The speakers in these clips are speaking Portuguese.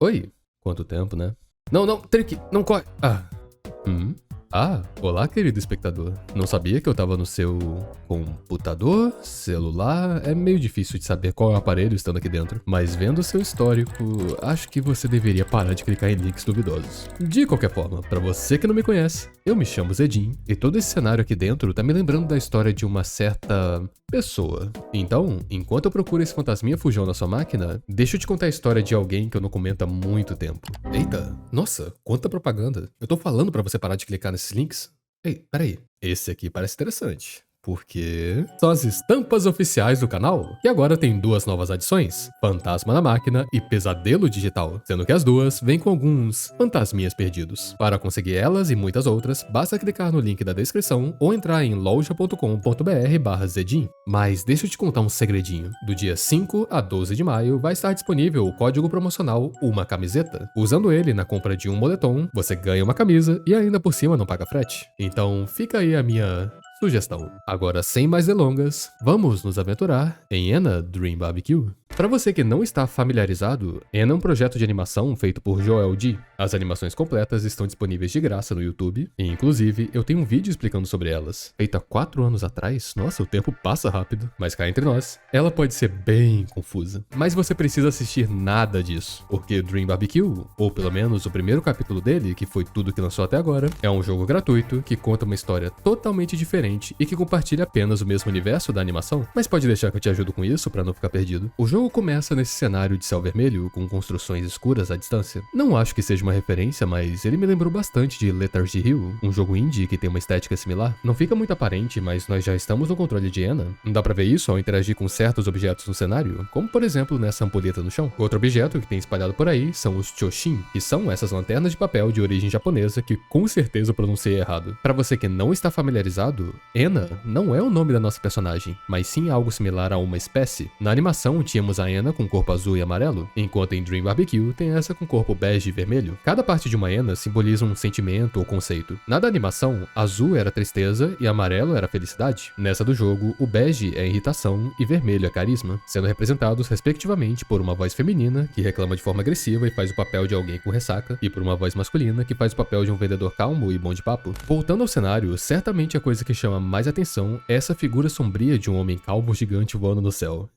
Oi, quanto tempo, né? Não, não, Trick, não corre. Olá, querido espectador. Não sabia que eu tava no seu computador, celular? É meio difícil de saber qual é o aparelho estando aqui dentro. Mas vendo o seu histórico, acho que você deveria parar de clicar em links duvidosos. De qualquer forma, pra você que não me conhece, eu me chamo Zedin, e todo esse cenário aqui dentro tá me lembrando da história de uma certa pessoa. Então, enquanto eu procuro esse fantasminha fujão na sua máquina, deixa eu te contar a história de alguém que eu não comento há muito tempo. Eita, nossa, quanta propaganda. Eu tô falando pra você parar de clicar nesses links? Ei, peraí. Esse aqui parece interessante. Porque são as estampas oficiais do canal, que agora tem duas novas adições, Fantasma na Máquina e Pesadelo Digital, sendo que as duas vêm com alguns fantasminhas perdidos. Para conseguir elas e muitas outras, basta clicar no link da descrição ou entrar em loja.com.br/zedin. Mas deixa eu te contar um segredinho. Do dia 5 a 12 de maio vai estar disponível o código promocional Uma Camiseta. Usando ele na compra de um moletom, você ganha uma camisa e ainda por cima não paga frete. Então fica aí a minha sugestão. Agora, sem mais delongas, vamos nos aventurar em Ena Dream Barbecue. Para você que não está familiarizado, Ena é um projeto de animação feito por Joel D. As animações completas estão disponíveis de graça no YouTube, e inclusive eu tenho um vídeo explicando sobre elas. Feito há 4 anos atrás, nossa, o tempo passa rápido, mas cá entre nós, ela pode ser bem confusa. Mas você precisa assistir nada disso, porque Dream Barbecue, ou pelo menos o primeiro capítulo dele, que foi tudo que lançou até agora, é um jogo gratuito que conta uma história totalmente diferente e que compartilha apenas o mesmo universo da animação, mas pode deixar que eu te ajudo com isso para não ficar perdido. O jogo começa nesse cenário de céu vermelho, com construções escuras à distância. Não acho que seja uma referência, mas ele me lembrou bastante de Lethargy Hill, um jogo indie que tem uma estética similar. Não fica muito aparente, mas nós já estamos no controle de Ena. Dá pra ver isso ao interagir com certos objetos no cenário, como por exemplo nessa ampulheta no chão. Outro objeto que tem espalhado por aí são os Choshin, que são essas lanternas de papel de origem japonesa que com certeza eu pronunciei errado. Para você que não está familiarizado, Ena não é o nome da nossa personagem, mas sim algo similar a uma espécie. Na animação tínhamos a Ena com corpo azul e amarelo, enquanto em Dream Barbecue tem essa com corpo bege e vermelho. Cada parte de uma Ena simboliza um sentimento ou conceito. Na da animação, azul era tristeza e amarelo era felicidade. Nessa do jogo, o bege é irritação e vermelho é carisma, sendo representados respectivamente por uma voz feminina, que reclama de forma agressiva e faz o papel de alguém com ressaca, e por uma voz masculina, que faz o papel de um vendedor calmo e bom de papo. Voltando ao cenário, certamente a coisa que chama mais atenção é essa figura sombria de um homem calvo gigante voando no céu.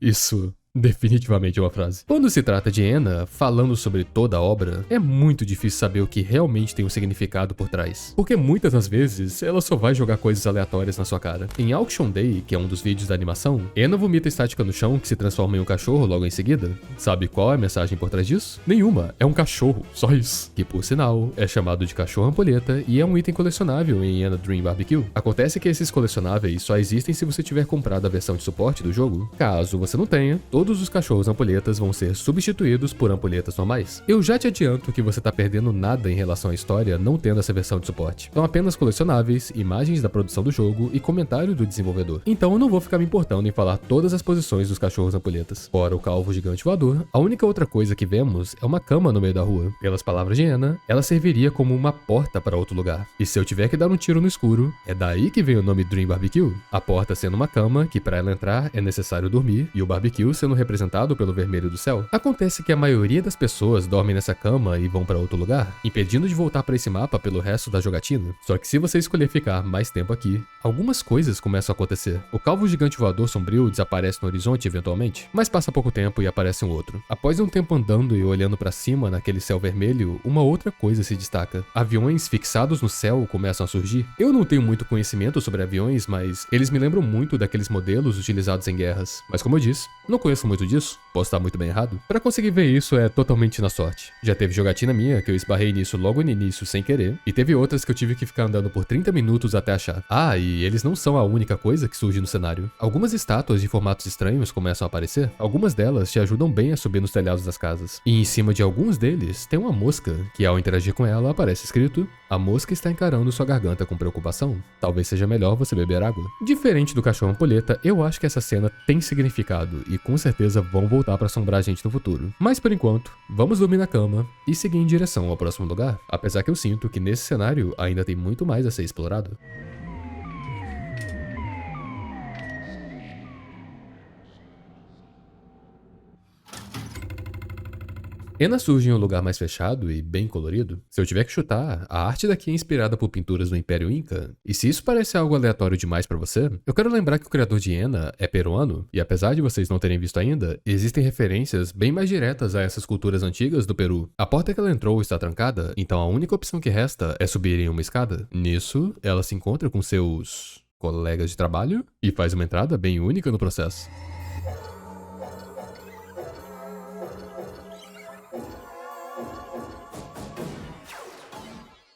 Isso definitivamente é uma frase. Quando se trata de Ena, falando sobre toda a obra, é muito difícil saber o que realmente tem um significado por trás. Porque muitas das vezes, ela só vai jogar coisas aleatórias na sua cara. Em Auction Day, que é um dos vídeos da animação, Ena vomita estática no chão que se transforma em um cachorro logo em seguida. Sabe qual é a mensagem por trás disso? Nenhuma, é um cachorro, só isso. Que por sinal, é chamado de cachorro ampulheta e é um item colecionável em Ena Dream Barbecue. Acontece que esses colecionáveis só existem se você tiver comprado a versão de suporte do jogo. Caso você não tenha, todos os cachorros ampulhetas vão ser substituídos por ampulhetas normais. Eu já te adianto que você tá perdendo nada em relação à história não tendo essa versão de suporte. São apenas colecionáveis, imagens da produção do jogo e comentário do desenvolvedor. Então eu não vou ficar me importando em falar todas as posições dos cachorros ampulhetas. Fora o calvo gigante voador, a única outra coisa que vemos é uma cama no meio da rua. Pelas palavras de Ena, ela serviria como uma porta para outro lugar. E se eu tiver que dar um tiro no escuro, é daí que vem o nome Dream Barbecue. A porta sendo uma cama, que para ela entrar é necessário dormir, e o barbecue sendo representado pelo vermelho do céu. Acontece que a maioria das pessoas dormem nessa cama e vão para outro lugar, impedindo de voltar para esse mapa pelo resto da jogatina. Só que se você escolher ficar mais tempo aqui, algumas coisas começam a acontecer. O calvo gigante voador sombrio desaparece no horizonte eventualmente, mas passa pouco tempo e aparece um outro. Após um tempo andando e olhando para cima naquele céu vermelho, uma outra coisa se destaca. Aviões fixados no céu começam a surgir. Eu não tenho muito conhecimento sobre aviões, mas eles me lembram muito daqueles modelos utilizados em guerras. Mas como eu disse, não conheço muito disso, posso estar muito bem errado. Para conseguir ver isso é totalmente na sorte. Já teve jogatina minha que eu esbarrei nisso logo no início sem querer, e teve outras que eu tive que ficar andando por 30 minutos até achar. Ah, e eles não são a única coisa que surge no cenário. Algumas estátuas de formatos estranhos começam a aparecer, algumas delas te ajudam bem a subir nos telhados das casas. E em cima de alguns deles tem uma mosca, que ao interagir com ela aparece escrito: a mosca está encarando sua garganta com preocupação. Talvez seja melhor você beber água. Diferente do cachorro ampulheta, eu acho que essa cena tem significado e com certeza vão voltar pra assombrar a gente no futuro. Mas por enquanto, vamos dormir na cama e seguir em direção ao próximo lugar, apesar que eu sinto que nesse cenário ainda tem muito mais a ser explorado. Ena surge em um lugar mais fechado e bem colorido. Se eu tiver que chutar, a arte daqui é inspirada por pinturas do Império Inca. E se isso parece algo aleatório demais pra você, eu quero lembrar que o criador de Ena é peruano, e apesar de vocês não terem visto ainda, existem referências bem mais diretas a essas culturas antigas do Peru. A porta que ela entrou está trancada, então a única opção que resta é subir em uma escada. Nisso, ela se encontra com seus colegas de trabalho e faz uma entrada bem única no processo.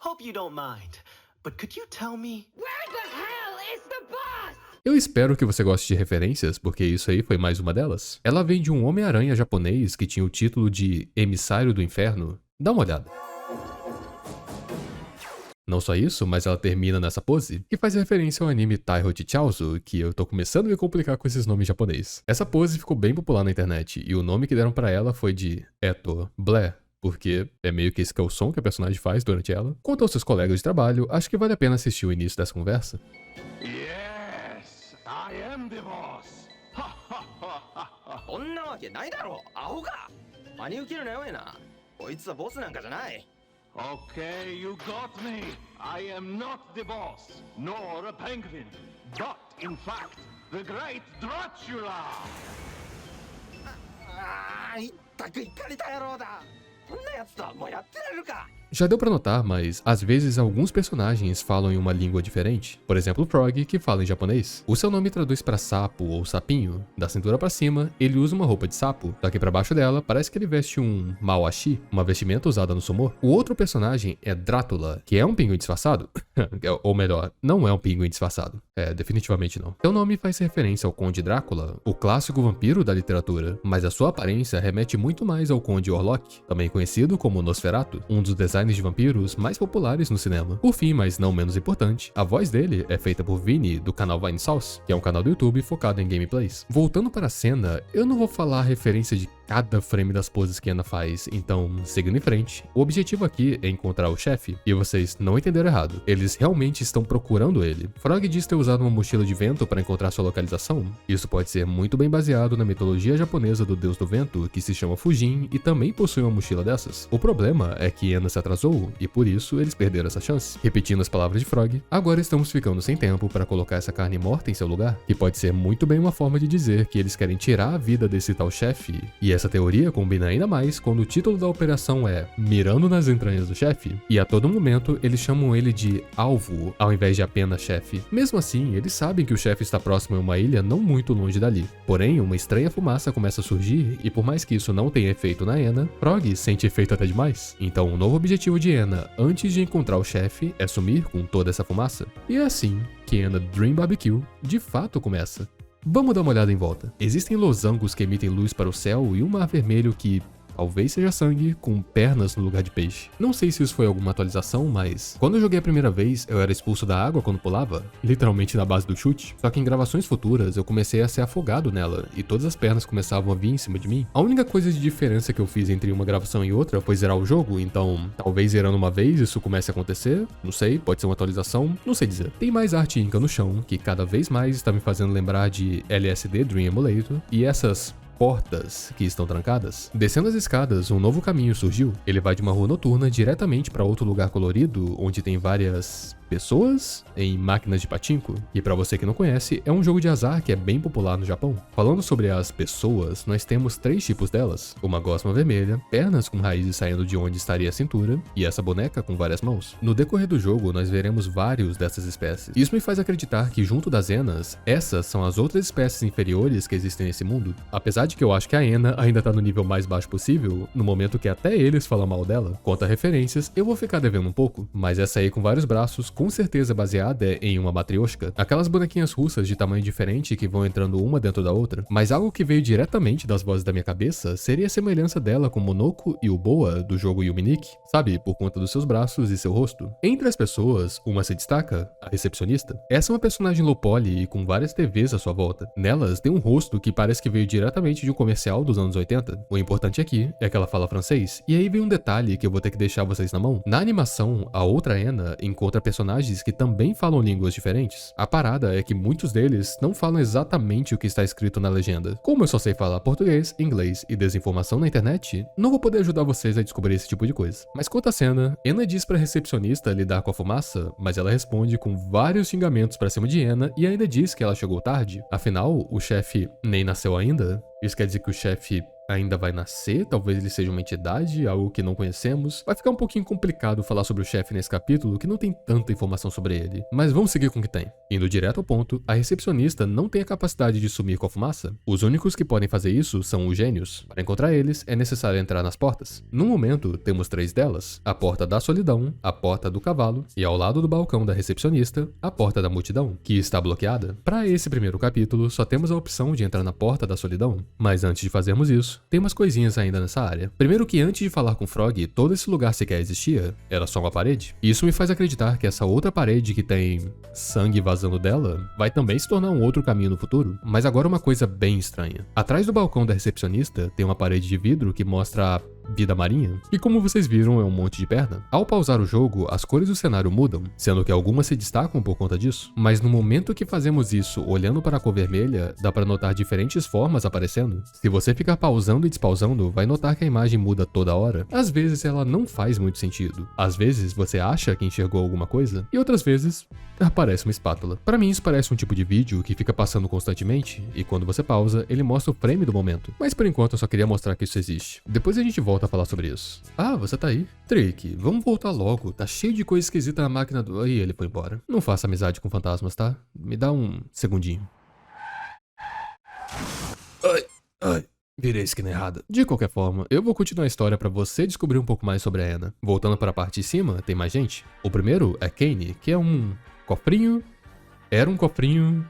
Hope you don't mind, but could you tell me? Where the hell is the boss? Eu espero que você goste de referências, porque isso aí foi mais uma delas. Ela vem de um Homem-Aranha japonês que tinha o título de Emissário do Inferno. Dá uma olhada. Não só isso, mas ela termina nessa pose, que faz referência ao anime Taiho Chichaozu, que eu tô começando a me complicar com esses nomes japonês. Essa pose ficou bem popular na internet, e o nome que deram pra ela foi de Eto Ble, porque é meio que esse que é o som que a personagem faz durante ela. Quanto aos seus colegas de trabalho, acho que vale a pena assistir o início dessa conversa. Yes, I am the boss. そんなわけないだろう、アホか。真に受けるなよえな。こいつはボスなんかじゃない。Okay, you got me. I am not the boss, nor a penguin, but in fact, the great Dracula. ああ、いったくいかれた野郎だ。こんなやつとはもうやってられるか。 Já deu pra notar, mas às vezes alguns personagens falam em uma língua diferente. Por exemplo, o Frog, que fala em japonês. O seu nome traduz pra sapo ou sapinho. Da cintura pra cima, ele usa uma roupa de sapo. Daqui pra baixo dela, parece que ele veste um mawashi, uma vestimenta usada no sumô. O outro personagem é Drátula, que é um pinguim disfarçado. Ou melhor, não é um pinguim disfarçado. É, definitivamente não. Seu nome faz referência ao Conde Drácula, o clássico vampiro da literatura, mas a sua aparência remete muito mais ao Conde Orlok, também conhecido como Nosferatu, um dos designs de vampiros mais populares no cinema. Por fim, mas não menos importante, a voz dele é feita por Vini, do canal Vinesauce, que é um canal do YouTube focado em gameplays. Voltando para a cena, eu não vou falar a referência de cada frame das poses que Ena faz, então, seguindo em frente, o objetivo aqui é encontrar o chefe, e vocês não entenderam errado, eles realmente estão procurando ele. Frog diz ter usado uma mochila de vento para encontrar sua localização. Isso pode ser muito bem baseado na mitologia japonesa do deus do vento, que se chama Fujin, e também possui uma mochila dessas. O problema é que Ena se atrasou, e por isso eles perderam essa chance. Repetindo as palavras de Frog, agora estamos ficando sem tempo para colocar essa carne morta em seu lugar, que pode ser muito bem uma forma de dizer que eles querem tirar a vida desse tal chefe, e essa teoria combina ainda mais quando o título da operação é Mirando nas Entranhas do Chefe, e a todo momento eles chamam ele de alvo, ao invés de apenas chefe. Mesmo assim, eles sabem que o chefe está próximo a uma ilha não muito longe dali. Porém, uma estranha fumaça começa a surgir, e por mais que isso não tenha efeito na Ena, Frog sente efeito até demais. Então o novo objetivo de Ena, antes de encontrar o chefe, é sumir com toda essa fumaça. E é assim que Ena Dream Barbecue de fato começa. Vamos dar uma olhada em volta. Existem losangos que emitem luz para o céu e um mar vermelho que talvez seja sangue, com pernas no lugar de peixe. Não sei se isso foi alguma atualização, mas quando eu joguei a primeira vez, eu era expulso da água quando pulava, literalmente na base do chute. Só que em gravações futuras, eu comecei a ser afogado nela, e todas as pernas começavam a vir em cima de mim. A única coisa de diferença que eu fiz entre uma gravação e outra foi zerar o jogo, então talvez zerando uma vez isso comece a acontecer, não sei, pode ser uma atualização, não sei dizer. Tem mais arte Inca no chão, que cada vez mais está me fazendo lembrar de LSD Dream Emulator, e essas portas que estão trancadas. Descendo as escadas, um novo caminho surgiu. Ele vai de uma rua noturna diretamente para outro lugar colorido, onde tem várias pessoas em máquinas de pachinko, e para você que não conhece, é um jogo de azar que é bem popular no Japão. Falando sobre as pessoas, nós temos 3 tipos delas: uma gosma vermelha, pernas com raízes saindo de onde estaria a cintura, e essa boneca com várias mãos. No decorrer do jogo, nós veremos vários dessas espécies. Isso me faz acreditar que junto das Enas, essas são as outras espécies inferiores que existem nesse mundo. Apesar de que eu acho que a Ena ainda tá no nível mais baixo possível, no momento que até eles falam mal dela. Quanto a referências, eu vou ficar devendo um pouco, mas essa aí com vários braços, com certeza baseada em uma matrioshka, aquelas bonequinhas russas de tamanho diferente que vão entrando uma dentro da outra, mas algo que veio diretamente das vozes da minha cabeça seria a semelhança dela com Monoko e o Boa do jogo Yumi-Nikki, sabe, por conta dos seus braços e seu rosto. Entre as pessoas, uma se destaca, a recepcionista. Essa é uma personagem low poly e com várias TVs à sua volta. Nelas tem um rosto que parece que veio diretamente de um comercial dos anos 80. O importante aqui é que ela fala francês, e aí vem um detalhe que eu vou ter que deixar vocês na mão. Na animação, a outra Ena encontra personagens personagens que também falam línguas diferentes. A parada é que muitos deles não falam exatamente o que está escrito na legenda. Como eu só sei falar português, inglês e desinformação na internet, não vou poder ajudar vocês a descobrir esse tipo de coisa. Mas quanto à cena, Ena diz pra recepcionista lidar com a fumaça, mas ela responde com vários xingamentos pra cima de Ena e ainda diz que ela chegou tarde. Afinal, o chefe nem nasceu ainda. Isso quer dizer que o chefe ainda vai nascer, talvez ele seja uma entidade, algo que não conhecemos. Vai ficar um pouquinho complicado falar sobre o chefe nesse capítulo, que não tem tanta informação sobre ele. Mas vamos seguir com o que tem. Indo direto ao ponto, a recepcionista não tem a capacidade de sumir com a fumaça. Os únicos que podem fazer isso são os gênios. Para encontrar eles, é necessário entrar nas portas. No momento, temos 3 delas. A porta da solidão, a porta do cavalo e ao lado do balcão da recepcionista, a porta da multidão, que está bloqueada. Para esse primeiro capítulo, só temos a opção de entrar na porta da solidão. Mas antes de fazermos isso, tem umas coisinhas ainda nessa área. Primeiro que antes de falar com Frog, todo esse lugar sequer existia, era só uma parede. Isso me faz acreditar que essa outra parede que tem sangue vazando dela, vai também se tornar um outro caminho no futuro. Mas agora uma coisa bem estranha. Atrás do balcão da recepcionista, tem uma parede de vidro que mostra a vida marinha, e como vocês viram é um monte de perna. Ao pausar o jogo, as cores do cenário mudam, sendo que algumas se destacam por conta disso, mas no momento que fazemos isso olhando para a cor vermelha, dá para notar diferentes formas aparecendo. Se você ficar pausando e despausando, vai notar que a imagem muda toda hora. Às vezes ela não faz muito sentido, às vezes você acha que enxergou alguma coisa, e outras vezes aparece uma espátula. Para mim isso parece um tipo de vídeo que fica passando constantemente, e quando você pausa, ele mostra o frame do momento. Mas por enquanto eu só queria mostrar que isso existe. Depois a gente volta a falar sobre isso. Ah, você tá aí? Trick, vamos voltar logo. Tá cheio de coisa esquisita na máquina do... Aí ele foi embora. Não faça amizade com fantasmas, tá? Me dá um segundinho. Ai. Virei a esquina errada. De qualquer forma, eu vou continuar a história pra você descobrir um pouco mais sobre a Ena. Voltando para a parte de cima, tem mais gente. O primeiro é Kane, que é um cofrinho. Era um cofrinho...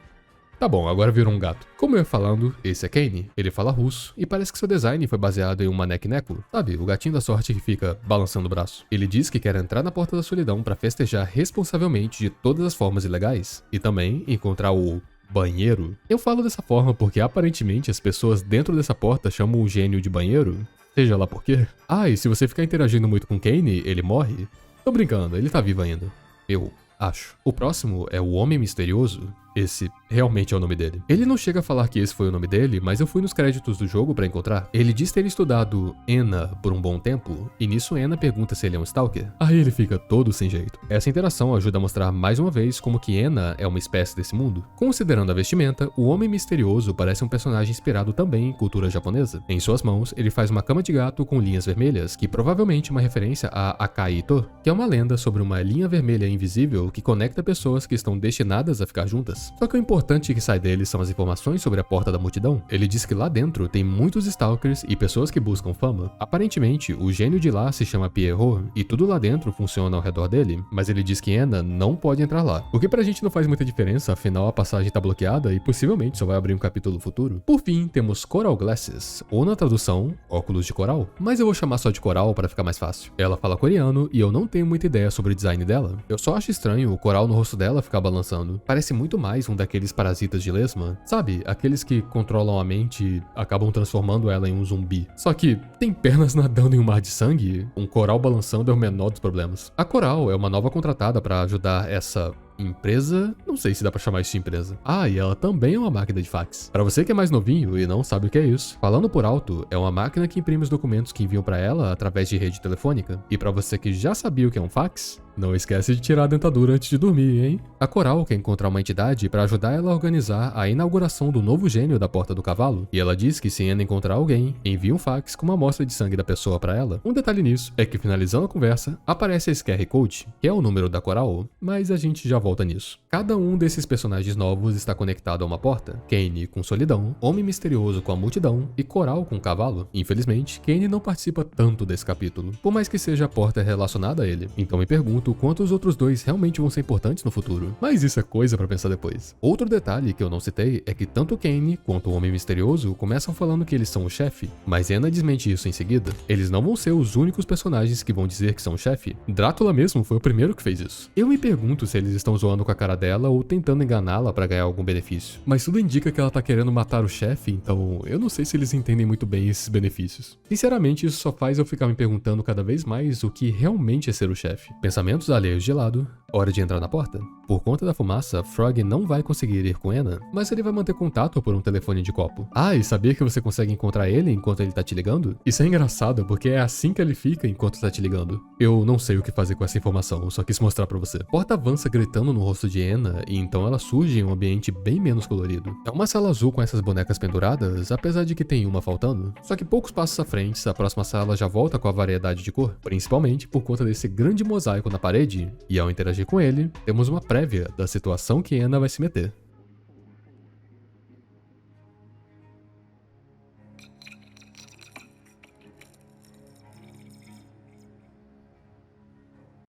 Tá bom, agora virou um gato. Como eu ia falando, esse é Kane. Ele fala russo e parece que seu design foi baseado em um maneco-neco. Sabe, o gatinho da sorte que fica balançando o braço. Ele diz que quer entrar na Porta da Solidão pra festejar responsavelmente de todas as formas ilegais. E também encontrar o banheiro. Eu falo dessa forma porque aparentemente as pessoas dentro dessa porta chamam o gênio de banheiro. Seja lá por quê. Ah, e se você ficar interagindo muito com Kane, ele morre? Tô brincando, ele tá vivo ainda. Eu acho. O próximo é o Homem Misterioso. Esse realmente é o nome dele. Ele não chega a falar que esse foi o nome dele, mas eu fui nos créditos do jogo pra encontrar. Ele diz ter estudado Ena por um bom tempo, e nisso Ena pergunta se ele é um stalker. Aí ele fica todo sem jeito. Essa interação ajuda a mostrar mais uma vez como que Ena é uma espécie desse mundo. Considerando a vestimenta, o Homem Misterioso parece um personagem inspirado também em cultura japonesa. Em suas mãos, ele faz uma cama de gato com linhas vermelhas, que provavelmente é uma referência a Akaito, que é uma lenda sobre uma linha vermelha invisível que conecta pessoas que estão destinadas a ficar juntas. Só que o importante que sai dele são as informações sobre a Porta da Multidão. Ele diz que lá dentro tem muitos stalkers e pessoas que buscam fama. Aparentemente, o gênio de lá se chama Pierrot e tudo lá dentro funciona ao redor dele, mas ele diz que Ena não pode entrar lá. O que pra gente não faz muita diferença, afinal a passagem tá bloqueada e possivelmente só vai abrir um capítulo futuro. Por fim, temos Coral Glasses, ou na tradução, óculos de coral. Mas eu vou chamar só de coral para ficar mais fácil. Ela fala coreano e eu não tenho muita ideia sobre o design dela. Eu só acho estranho o coral no rosto dela ficar balançando. Parece muito mais um daqueles parasitas de lesma, sabe? Aqueles que controlam a mente e acabam transformando ela em um zumbi. Só que tem pernas nadando em um mar de sangue, um coral balançando é o menor dos problemas. A Coral é uma nova contratada para ajudar essa empresa, não sei se dá pra chamar isso de empresa. Ah, e ela também é uma máquina de fax. Pra você que é mais novinho e não sabe o que é isso, falando por alto, é uma máquina que imprime os documentos que enviam pra ela através de rede telefônica. E pra você que já sabia o que é um fax, não esquece de tirar a dentadura antes de dormir, hein? A Coral quer encontrar uma entidade para ajudar ela a organizar a inauguração do novo gênio da Porta do Cavalo. E ela diz que se Ena encontrar alguém, envia um fax com uma amostra de sangue da pessoa para ela. Um detalhe nisso é que finalizando a conversa, aparece esse QR Code, que é o número da Coral, mas a gente já volta nisso. Cada um desses personagens novos está conectado a uma porta. Kane com Solidão, Homem Misterioso com a Multidão e Coral com o Cavalo. Infelizmente, Kane não participa tanto desse capítulo, por mais que seja a porta relacionada a ele. Então me pergunto o quanto os outros dois realmente vão ser importantes no futuro. Mas isso é coisa pra pensar depois. Outro detalhe que eu não citei é que tanto Kane quanto o Homem Misterioso começam falando que eles são o chefe, mas Ena desmente isso em seguida. Eles não vão ser os únicos personagens que vão dizer que são o chefe. Drácula mesmo foi o primeiro que fez isso. Eu me pergunto se eles estão zoando com a cara dela ou tentando enganá-la pra ganhar algum benefício. Mas tudo indica que ela tá querendo matar o chefe, então eu não sei se eles entendem muito bem esses benefícios. Sinceramente, isso só faz eu ficar me perguntando cada vez mais o que realmente é ser o chefe. Pensamentos alheios de lado, Hora de entrar na porta? Por conta da fumaça, Frog não vai conseguir ir com Anna, mas ele vai manter contato por um telefone de copo. Ah, e sabia que você consegue encontrar ele enquanto ele tá te ligando? Isso é engraçado, porque é assim que ele fica enquanto tá te ligando. Eu não sei o que fazer com essa informação, só quis mostrar pra você. A porta avança gritando no rosto de Anna, e então ela surge em um ambiente bem menos colorido. É uma sala azul com essas bonecas penduradas, apesar de que tem uma faltando. Só que poucos passos à frente, a próxima sala já volta com a variedade de cor, principalmente por conta desse grande mosaico na parede, e ao interagir com ele, temos uma prévia da situação que Anna vai se meter.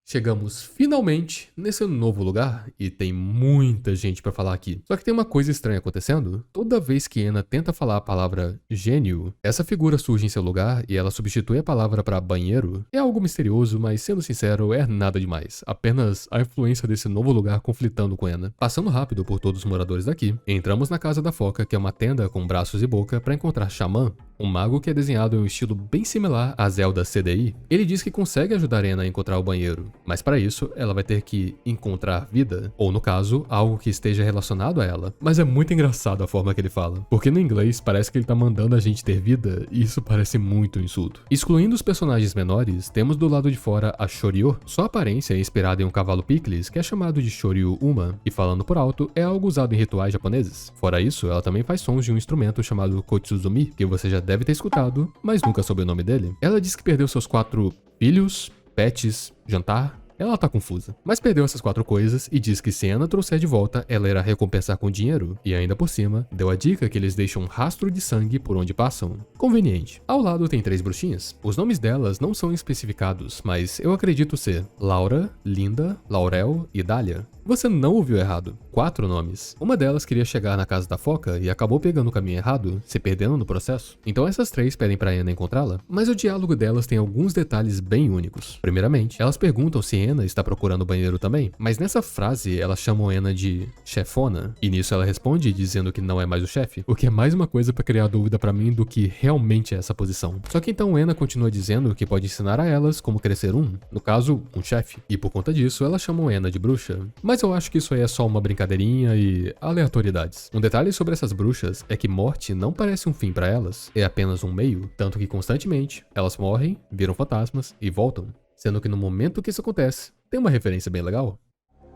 Chegamos finalmente nesse novo lugar e tem muita gente pra falar aqui. Só que tem uma coisa estranha acontecendo. Toda vez que Anna tenta falar a palavra gênio, essa figura surge em seu lugar e ela substitui a palavra pra banheiro. É algo misterioso, mas sendo sincero, é nada demais. Apenas a influência desse novo lugar conflitando com Anna. Passando rápido por todos os moradores daqui, entramos na Casa da Foca, que é uma tenda com braços e boca, pra encontrar Xamã, um mago que é desenhado em um estilo bem similar a Zelda CDI. Ele diz que consegue ajudar Anna a encontrar o banheiro, mas para isso ela vai ter que encontrar vida, ou no caso, algo que esteja relacionado a ela. Mas é muito engraçado a forma que ele fala, porque no inglês parece que ele tá mandando a gente ter vida, e isso parece muito um insulto. Excluindo os personagens menores, temos do lado de fora a Shoryu. Sua aparência é inspirada em um cavalo picles, que é chamado de Shoryu Uma, e falando por alto, é algo usado em rituais japoneses. Fora isso, ela também faz sons de um instrumento chamado Kotsuzumi, que você já deve ter escutado, mas nunca soube o nome dele. Ela diz que perdeu seus 4 filhos, pets, jantar. Ela tá confusa, mas perdeu essas 4 coisas e diz que se Anna trouxer de volta, ela irá recompensar com dinheiro. E ainda por cima, deu a dica que eles deixam um rastro de sangue por onde passam. Conveniente. Ao lado tem 3 bruxinhas. Os nomes delas não são especificados, mas eu acredito ser Laura, Linda, Laurel e Dália. Você não ouviu errado. 4 nomes. Uma delas queria chegar na Casa da Foca e acabou pegando o caminho errado, se perdendo no processo. Então essas 3 pedem pra Anna encontrá-la, mas o diálogo delas tem alguns detalhes bem únicos. Primeiramente, elas perguntam se Anna está procurando o banheiro também, mas nessa frase elas chamam Anna de chefona, e nisso ela responde dizendo que não é mais o chefe, o que é mais uma coisa pra criar dúvida pra mim do que realmente é essa posição. Só que então Anna continua dizendo que pode ensinar a elas como crescer no caso, um chefe, e por conta disso elas chamam Anna de bruxa. Mas eu acho que isso aí é só uma brincadeirinha e aleatoriedades. Um detalhe sobre essas bruxas é que morte não parece um fim pra elas, é apenas um meio, tanto que constantemente elas morrem, viram fantasmas e voltam. Sendo que no momento que isso acontece, tem uma referência bem legal.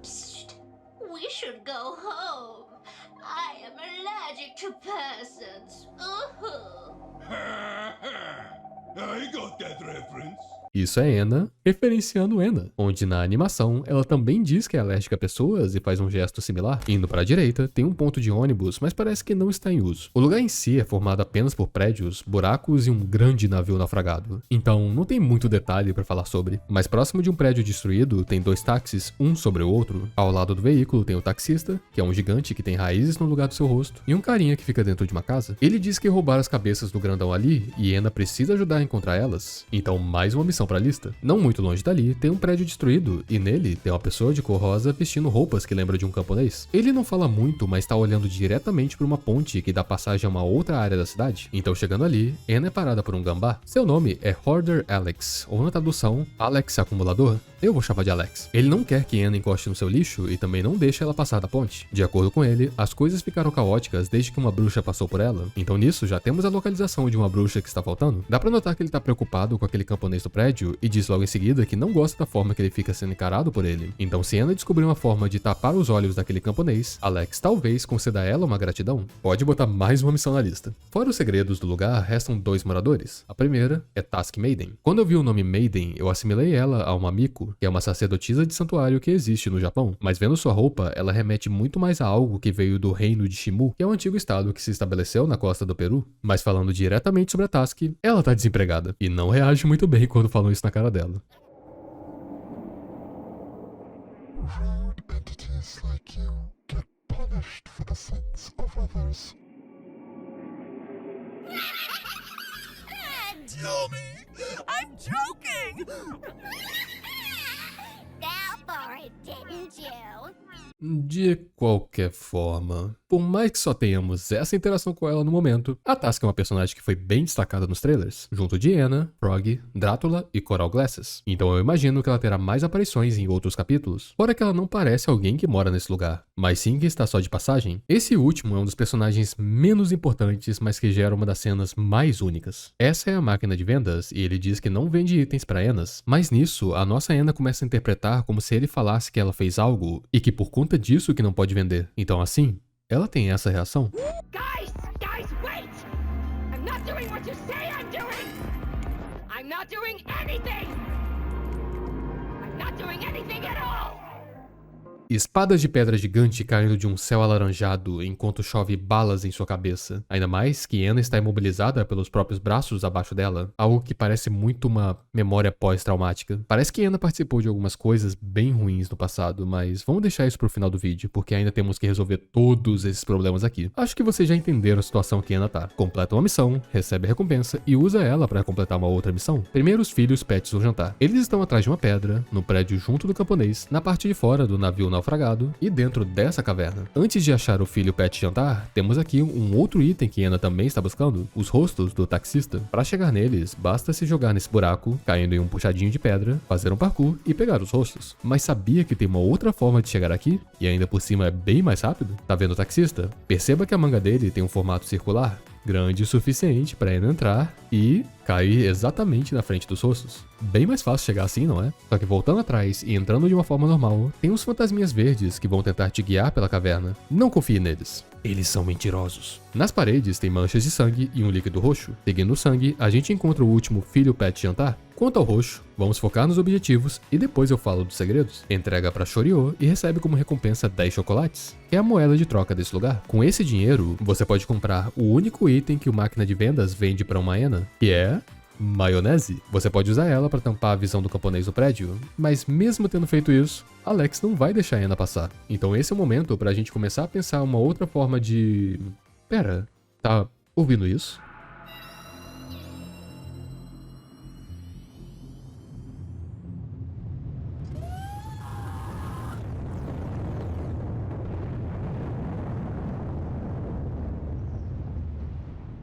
Psst, we should go home. I am allergic to persons. I got that reference. Isso é Anna referenciando Anna, onde na animação ela também diz que é alérgica a pessoas e faz um gesto similar. Indo para a direita, tem um ponto de ônibus, mas parece que não está em uso. O lugar em si é formado apenas por prédios, buracos e um grande navio naufragado. Então não tem muito detalhe para falar sobre. Mais próximo de um prédio destruído, tem 2 táxis, um sobre o outro. Ao lado do veículo tem o taxista, que é um gigante que tem raízes no lugar do seu rosto, e um carinha que fica dentro de uma casa. Ele diz que roubaram as cabeças do grandão ali e Anna precisa ajudar a encontrar elas. Então mais uma missão pra lista. Não muito longe dali, tem um prédio destruído, e nele tem uma pessoa de cor rosa vestindo roupas que lembram de um camponês. Ele não fala muito, mas tá olhando diretamente para uma ponte que dá passagem a uma outra área da cidade. Então chegando ali, Anna é parada por um gambá. Seu nome é Hoarder Alex, ou na tradução, Alex Acumulador. Eu vou chamar de Alex. Ele não quer que Anna encoste no seu lixo e também não deixa ela passar da ponte. De acordo com ele, as coisas ficaram caóticas desde que uma bruxa passou por ela. Então nisso já temos a localização de uma bruxa que está faltando. Dá pra notar que ele tá preocupado com aquele camponês do prédio e diz logo em seguida que não gosta da forma que ele fica sendo encarado por ele. Então se Anna descobrir uma forma de tapar os olhos daquele camponês, Alex talvez conceda a ela uma gratidão. Pode botar mais uma missão na lista. Fora os segredos do lugar, restam 2 moradores. A primeira é Task Maiden. Quando eu vi o nome Maiden, eu assimilei ela a uma Miko, que é uma sacerdotisa de santuário que existe no Japão, mas vendo sua roupa, ela remete muito mais a algo que veio do reino de Shimu, que é um antigo estado que se estabeleceu na costa do Peru. Mas falando diretamente sobre a Task, ela tá desempregada, e não reage muito bem quando falam isso na cara dela. Rude entities like you get punished for the sins of others. Tell me! I'm joking! Fell for it, didn't you? De qualquer forma, por mais que só tenhamos essa interação com ela no momento, a Tasca é uma personagem que foi bem destacada nos trailers, junto de Anna, Frog, Drátula e Coral Glasses. Então eu imagino que ela terá mais aparições em outros capítulos, fora que ela não parece alguém que mora nesse lugar, mas sim que está só de passagem. Esse último é um dos personagens menos importantes, mas que gera uma das cenas mais únicas. Essa é a máquina de vendas e ele diz que não vende itens para Annas, mas nisso a nossa Anna começa a interpretar como se ele falasse que ela fez algo e que por conta disso que não pode vender. Então assim, ela tem essa reação. Guys, wait! I'm not doing what you say I'm doing! I'm not doing anything! I'm not doing anything at all! Espadas de pedra gigante caindo de um céu alaranjado enquanto chove balas em sua cabeça. Ainda mais que Anna está imobilizada pelos próprios braços abaixo dela, algo que parece muito uma memória pós-traumática. Parece que Anna participou de algumas coisas bem ruins no passado, mas vamos deixar isso pro final do vídeo, porque ainda temos que resolver todos esses problemas aqui. Acho que vocês já entenderam a situação que Anna tá. Completa uma missão, recebe a recompensa e usa ela para completar uma outra missão. Primeiro os filhos Pets vão jantar. Eles estão atrás de uma pedra, no prédio junto do camponês, na parte de fora do navio naufragado e dentro dessa caverna. Antes de achar o filho Pet jantar, temos aqui um outro item que Anna também está buscando, os rostos do taxista. Para chegar neles, basta se jogar nesse buraco, caindo em um puxadinho de pedra, fazer um parkour e pegar os rostos. Mas sabia que tem uma outra forma de chegar aqui? E ainda por cima é bem mais rápido? Tá vendo o taxista? Perceba que a manga dele tem um formato circular, grande o suficiente para Anna entrar e cair exatamente na frente dos rostos. Bem mais fácil chegar assim, não é? Só que voltando atrás e entrando de uma forma normal, tem uns fantasminhas verdes que vão tentar te guiar pela caverna. Não confie neles. Eles são mentirosos. Nas paredes tem manchas de sangue e um líquido roxo. Seguindo o sangue, a gente encontra o último filho Pet jantar. Quanto ao roxo, vamos focar nos objetivos e depois eu falo dos segredos. Entrega pra Shoryo e recebe como recompensa 10 chocolates, que é a moeda de troca desse lugar. Com esse dinheiro, você pode comprar o único item que o máquina de vendas vende pra uma Anna, que é maionese. Você pode usar ela para tampar a visão do camponês no prédio, mas mesmo tendo feito isso, Alex não vai deixar a Anna passar. Então esse é o momento pra gente começar a pensar uma outra forma de... Pera, tá ouvindo isso?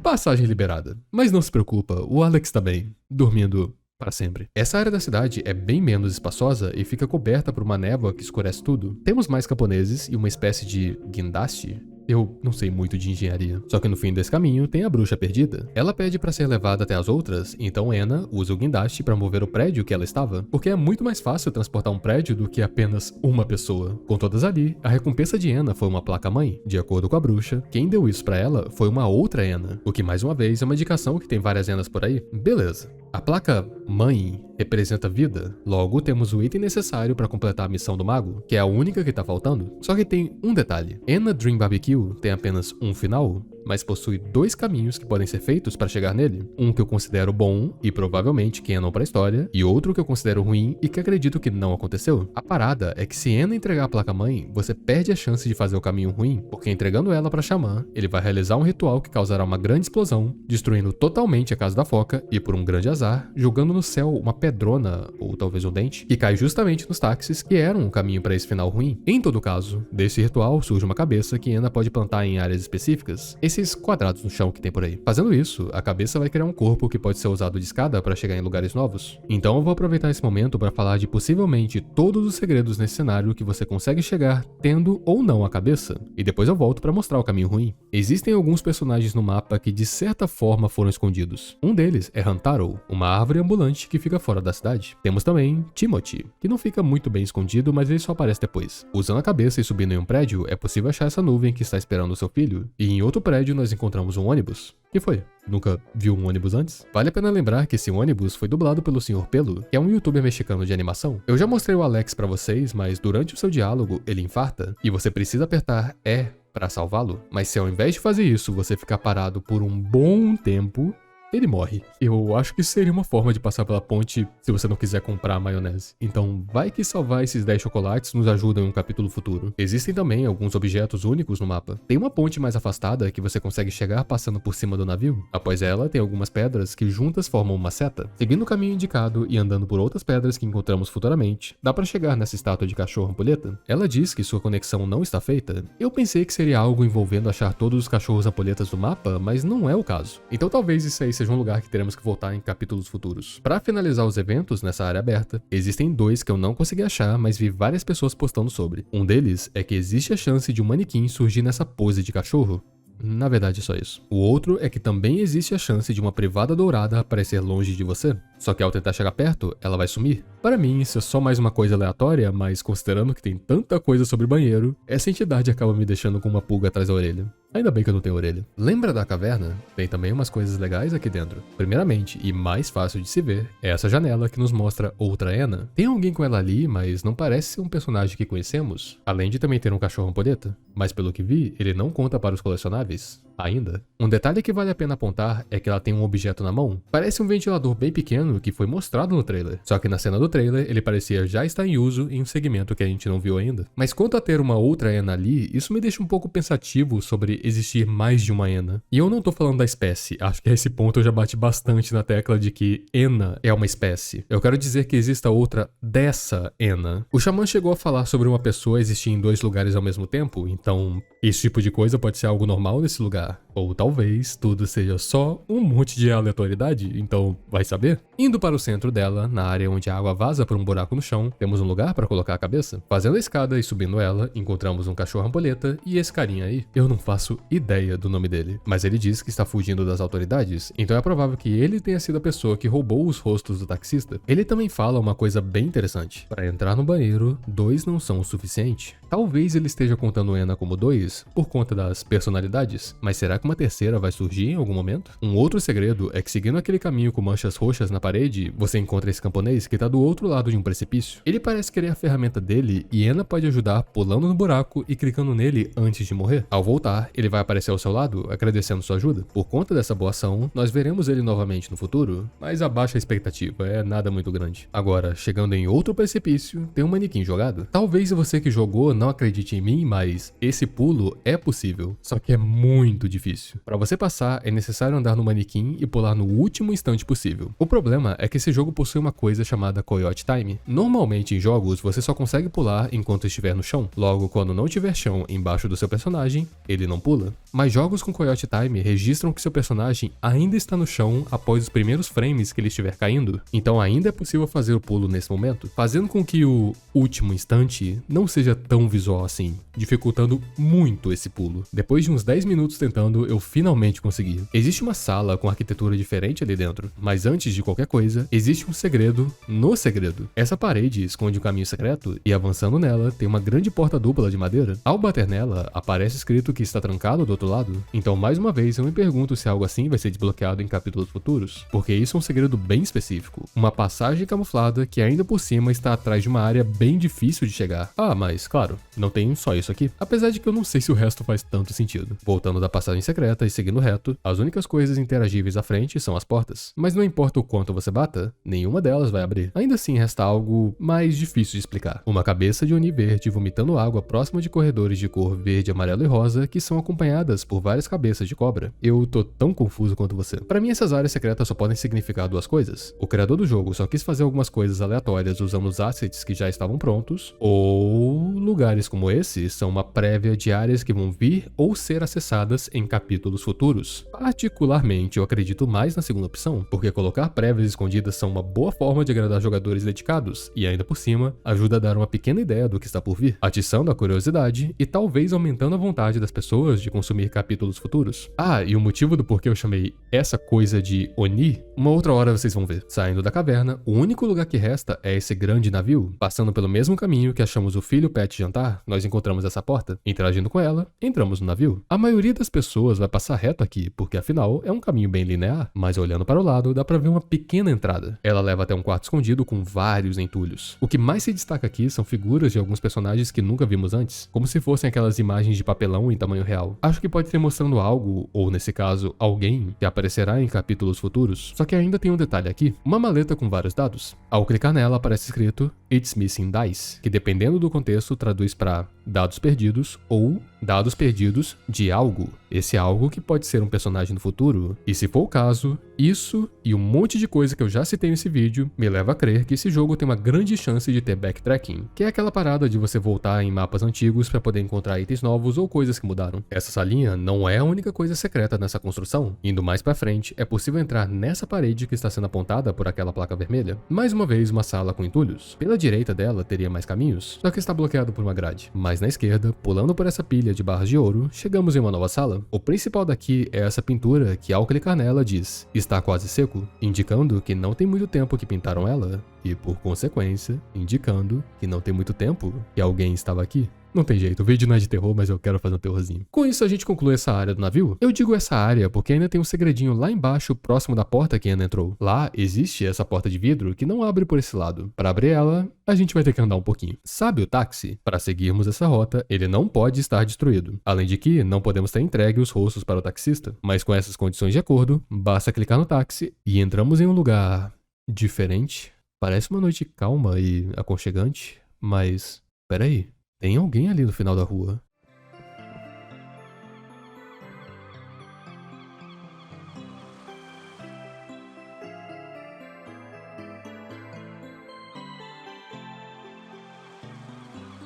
Passagem liberada. Mas não se preocupa, o Alex tá bem, dormindo para sempre. Essa área da cidade é bem menos espaçosa e fica coberta por uma névoa que escurece tudo. Temos mais camponeses e uma espécie de guindaste. Eu não sei muito de engenharia. Só que no fim desse caminho tem a bruxa perdida. Ela pede para ser levada até as outras, então Anna usa o guindaste para mover o prédio que ela estava, porque é muito mais fácil transportar um prédio do que apenas uma pessoa. Com todas ali, a recompensa de Anna foi uma placa-mãe. De acordo com a bruxa, quem deu isso para ela foi uma outra Anna, o que mais uma vez é uma indicação que tem várias Annas por aí. Beleza. A placa mãe representa vida, logo temos o item necessário para completar a missão do mago, que é a única que tá faltando. Só que tem um detalhe: Anna Dream Barbecue tem apenas um final, mas possui dois caminhos que podem ser feitos para chegar nele. Um que eu considero bom e provavelmente canon para a história, e outro que eu considero ruim e que acredito que não aconteceu. A parada é que se Anna entregar a placa-mãe, você perde a chance de fazer o caminho ruim, porque entregando ela para Xamã, ele vai realizar um ritual que causará uma grande explosão, destruindo totalmente a casa da foca e, por um grande azar, jogando no céu uma pedrona, ou talvez um dente, que cai justamente nos táxis que eram um caminho para esse final ruim. Em todo caso, desse ritual surge uma cabeça que Anna pode plantar em áreas específicas, esses quadrados no chão que tem por aí. Fazendo isso, a cabeça vai criar um corpo que pode ser usado de escada para chegar em lugares novos. Então eu vou aproveitar esse momento para falar de possivelmente todos os segredos nesse cenário que você consegue chegar tendo ou não a cabeça, e depois eu volto para mostrar o caminho ruim. Existem alguns personagens no mapa que de certa forma foram escondidos. Um deles é Hantaro, uma árvore ambulante que fica fora da cidade. Temos também Timothy, que não fica muito bem escondido, mas ele só aparece depois. Usando a cabeça e subindo em um prédio, é possível achar essa nuvem que está esperando o seu filho, e em outro prédio nós encontramos um ônibus. Que foi? Nunca viu um ônibus antes? Vale a pena lembrar que esse ônibus foi dublado pelo Sr. Pelo, que é um youtuber mexicano de animação. Eu já mostrei o Alex pra vocês, mas durante o seu diálogo ele infarta e você precisa apertar E para salvá-lo. Mas se ao invés de fazer isso você ficar parado por um bom tempo, ele morre. Eu acho que isso seria uma forma de passar pela ponte se você não quiser comprar a maionese. Então vai que salvar esses 10 chocolates nos ajuda em um capítulo futuro. Existem também alguns objetos únicos no mapa. Tem uma ponte mais afastada que você consegue chegar passando por cima do navio. Após ela, tem algumas pedras que juntas formam uma seta. Seguindo o caminho indicado e andando por outras pedras que encontramos futuramente, dá pra chegar nessa estátua de cachorro ampulheta. Ela diz que sua conexão não está feita. Eu pensei que seria algo envolvendo achar todos os cachorros ampoletas do mapa, mas não é o caso. Então talvez isso aí seja um lugar que teremos que voltar em capítulos futuros. Para finalizar os eventos nessa área aberta, existem 2 que eu não consegui achar, mas vi várias pessoas postando sobre. Um deles é que existe a chance de um manequim surgir nessa pose de cachorro. Na verdade, é só isso. O outro é que também existe a chance de uma privada dourada aparecer longe de você. Só que ao tentar chegar perto, ela vai sumir. Para mim, isso é só mais uma coisa aleatória, mas considerando que tem tanta coisa sobre banheiro, essa entidade acaba me deixando com uma pulga atrás da orelha. Ainda bem que eu não tenho orelha. Lembra da caverna? Tem também umas coisas legais aqui dentro. Primeiramente, e mais fácil de se ver, é essa janela que nos mostra outra Anna. Tem alguém com ela ali, mas não parece ser um personagem que conhecemos, além de também ter um cachorro ampoleta. Mas pelo que vi, ele não conta para os colecionáveis. Ainda. Um detalhe que vale a pena apontar é que ela tem um objeto na mão. Parece um ventilador bem pequeno que foi mostrado no trailer. Só que na cena do trailer, ele parecia já estar em uso em um segmento que a gente não viu ainda. Mas quanto a ter uma outra Anna ali, isso me deixa um pouco pensativo sobre existir mais de uma Anna. E eu não tô falando da espécie, acho que a esse ponto eu já bati bastante na tecla de que Anna é uma espécie. Eu quero dizer que exista outra dessa Anna. O xamã chegou a falar sobre uma pessoa existir em 2 lugares ao mesmo tempo, então esse tipo de coisa pode ser algo normal nesse lugar. Ou talvez tudo seja só um monte de aleatoriedade, então vai saber? Indo para o centro dela, na área onde a água vaza por um buraco no chão, temos um lugar para colocar a cabeça. Fazendo a escada e subindo ela, encontramos um cachorro ampoleta e esse carinha aí. Eu não faço ideia do nome dele, mas ele diz que está fugindo das autoridades, então é provável que ele tenha sido a pessoa que roubou os rostos do taxista. Ele também fala uma coisa bem interessante. Para entrar no banheiro, 2 não são o suficiente. Talvez ele esteja contando Anna como 2 por conta das personalidades, mas será que uma terceira vai surgir em algum momento? Um outro segredo é que seguindo aquele caminho com manchas roxas na parede, você encontra esse camponês que tá do outro lado de um precipício. Ele parece querer a ferramenta dele e Anna pode ajudar pulando no buraco e clicando nele antes de morrer. Ao voltar, ele vai aparecer ao seu lado, agradecendo sua ajuda. Por conta dessa boa ação, nós veremos ele novamente no futuro, mas abaixa a expectativa, é nada muito grande. Agora, chegando em outro precipício, tem um manequim jogado. Talvez você que jogou não acredite em mim, mas esse pulo é possível, só que é muito difícil. Para você passar, é necessário andar no manequim e pular no último instante possível. O problema é que esse jogo possui uma coisa chamada Coyote Time. Normalmente em jogos, você só consegue pular enquanto estiver no chão. Logo, quando não tiver chão embaixo do seu personagem, ele não pula. Mas jogos com Coyote Time registram que seu personagem ainda está no chão após os primeiros frames que ele estiver caindo. Então ainda é possível fazer o pulo nesse momento, fazendo com que o último instante não seja tão visual assim, dificultando muito esse pulo. Depois de uns 10 minutos tentando, eu finalmente consegui. Existe uma sala com arquitetura diferente ali dentro, mas antes de qualquer coisa, existe um segredo no segredo. Essa parede esconde um caminho secreto e avançando nela, tem uma grande porta dupla de madeira. Ao bater nela, aparece escrito que está trancado do outro lado. Então, mais uma vez, eu me pergunto se algo assim vai ser desbloqueado em capítulos futuros, porque isso é um segredo bem específico. Uma passagem camuflada que ainda por cima está atrás de uma área bem difícil de chegar. Ah, mas claro, não tem só isso aqui. Apesar de que eu não sei se o resto faz tanto sentido. Voltando da passagem secreta e seguindo reto, as únicas coisas interagíveis à frente são as portas. Mas não importa o quanto você bata, nenhuma delas vai abrir. Ainda assim, resta algo mais difícil de explicar. Uma cabeça de Oni verde vomitando água próxima de corredores de cor verde, amarelo e rosa que são acompanhadas por várias cabeças de cobra. Eu tô tão confuso quanto você. Para mim, essas áreas secretas só podem significar 2 coisas. O criador do jogo só quis fazer algumas coisas aleatórias usando os assets que já estavam prontos, ou lugares como esse são uma prévia de áreas que vão vir ou ser acessadas em capítulos futuros. Particularmente, eu acredito mais na segunda opção, porque colocar prévias escondidas são uma boa forma de agradar jogadores dedicados e ainda por cima, ajuda a dar uma pequena ideia do que está por vir, atiçando a curiosidade e talvez aumentando a vontade das pessoas de consumir capítulos futuros. Ah, e o motivo do porquê eu chamei essa coisa de Oni, uma outra hora vocês vão ver. Saindo da caverna, o único lugar que resta é esse grande navio. Passando pelo mesmo caminho que achamos o filho Pet jantar, nós encontramos essa porta. Interagindo com ela, entramos no navio. A maioria das pessoas pessoas vai passar reto aqui, porque afinal é um caminho bem linear. Mas olhando para o lado, dá pra ver uma pequena entrada. Ela leva até um quarto escondido com vários entulhos. O que mais se destaca aqui são figuras de alguns personagens que nunca vimos antes, como se fossem aquelas imagens de papelão em tamanho real. Acho que pode ter mostrando algo, ou nesse caso, alguém, que aparecerá em capítulos futuros. Só que ainda tem um detalhe aqui, uma maleta com vários dados. Ao clicar nela aparece escrito It's Missing Dice, que dependendo do contexto traduz para dados perdidos ou dados perdidos de algo. Esse algo que pode ser um personagem no futuro. E se for o caso, isso e um monte de coisa que eu já citei nesse vídeo me leva a crer que esse jogo tem uma grande chance de ter backtracking, que é aquela parada de você voltar em mapas antigos para poder encontrar itens novos ou coisas que mudaram. Essa salinha não é a única coisa secreta nessa construção. Indo mais para frente, é possível entrar nessa parede que está sendo apontada por aquela placa vermelha. Mais uma vez, uma sala com entulhos. Pela direita dela teria mais caminhos, só que está bloqueado por uma grade. Mas na esquerda, pulando por essa pilha de barras de ouro, chegamos em uma nova sala. O principal daqui é essa pintura que ao clicar nela diz está quase seco, indicando que não tem muito tempo que pintaram ela e, por consequência, indicando que não tem muito tempo que alguém estava aqui. Não tem jeito, o vídeo não é de terror, mas eu quero fazer um terrorzinho. Com isso a gente conclui essa área do navio. Eu digo essa área porque ainda tem um segredinho lá embaixo, próximo da porta que Ana entrou. Lá existe essa porta de vidro que não abre por esse lado. Para abrir ela, a gente vai ter que andar um pouquinho. Sabe o táxi? Para seguirmos essa rota, ele não pode estar destruído. Além de que, não podemos ter entregue os rostos para o taxista. Mas com essas condições de acordo, basta clicar no táxi e entramos em um lugar diferente. Parece uma noite calma e aconchegante, mas peraí. Tem alguém ali no final da rua.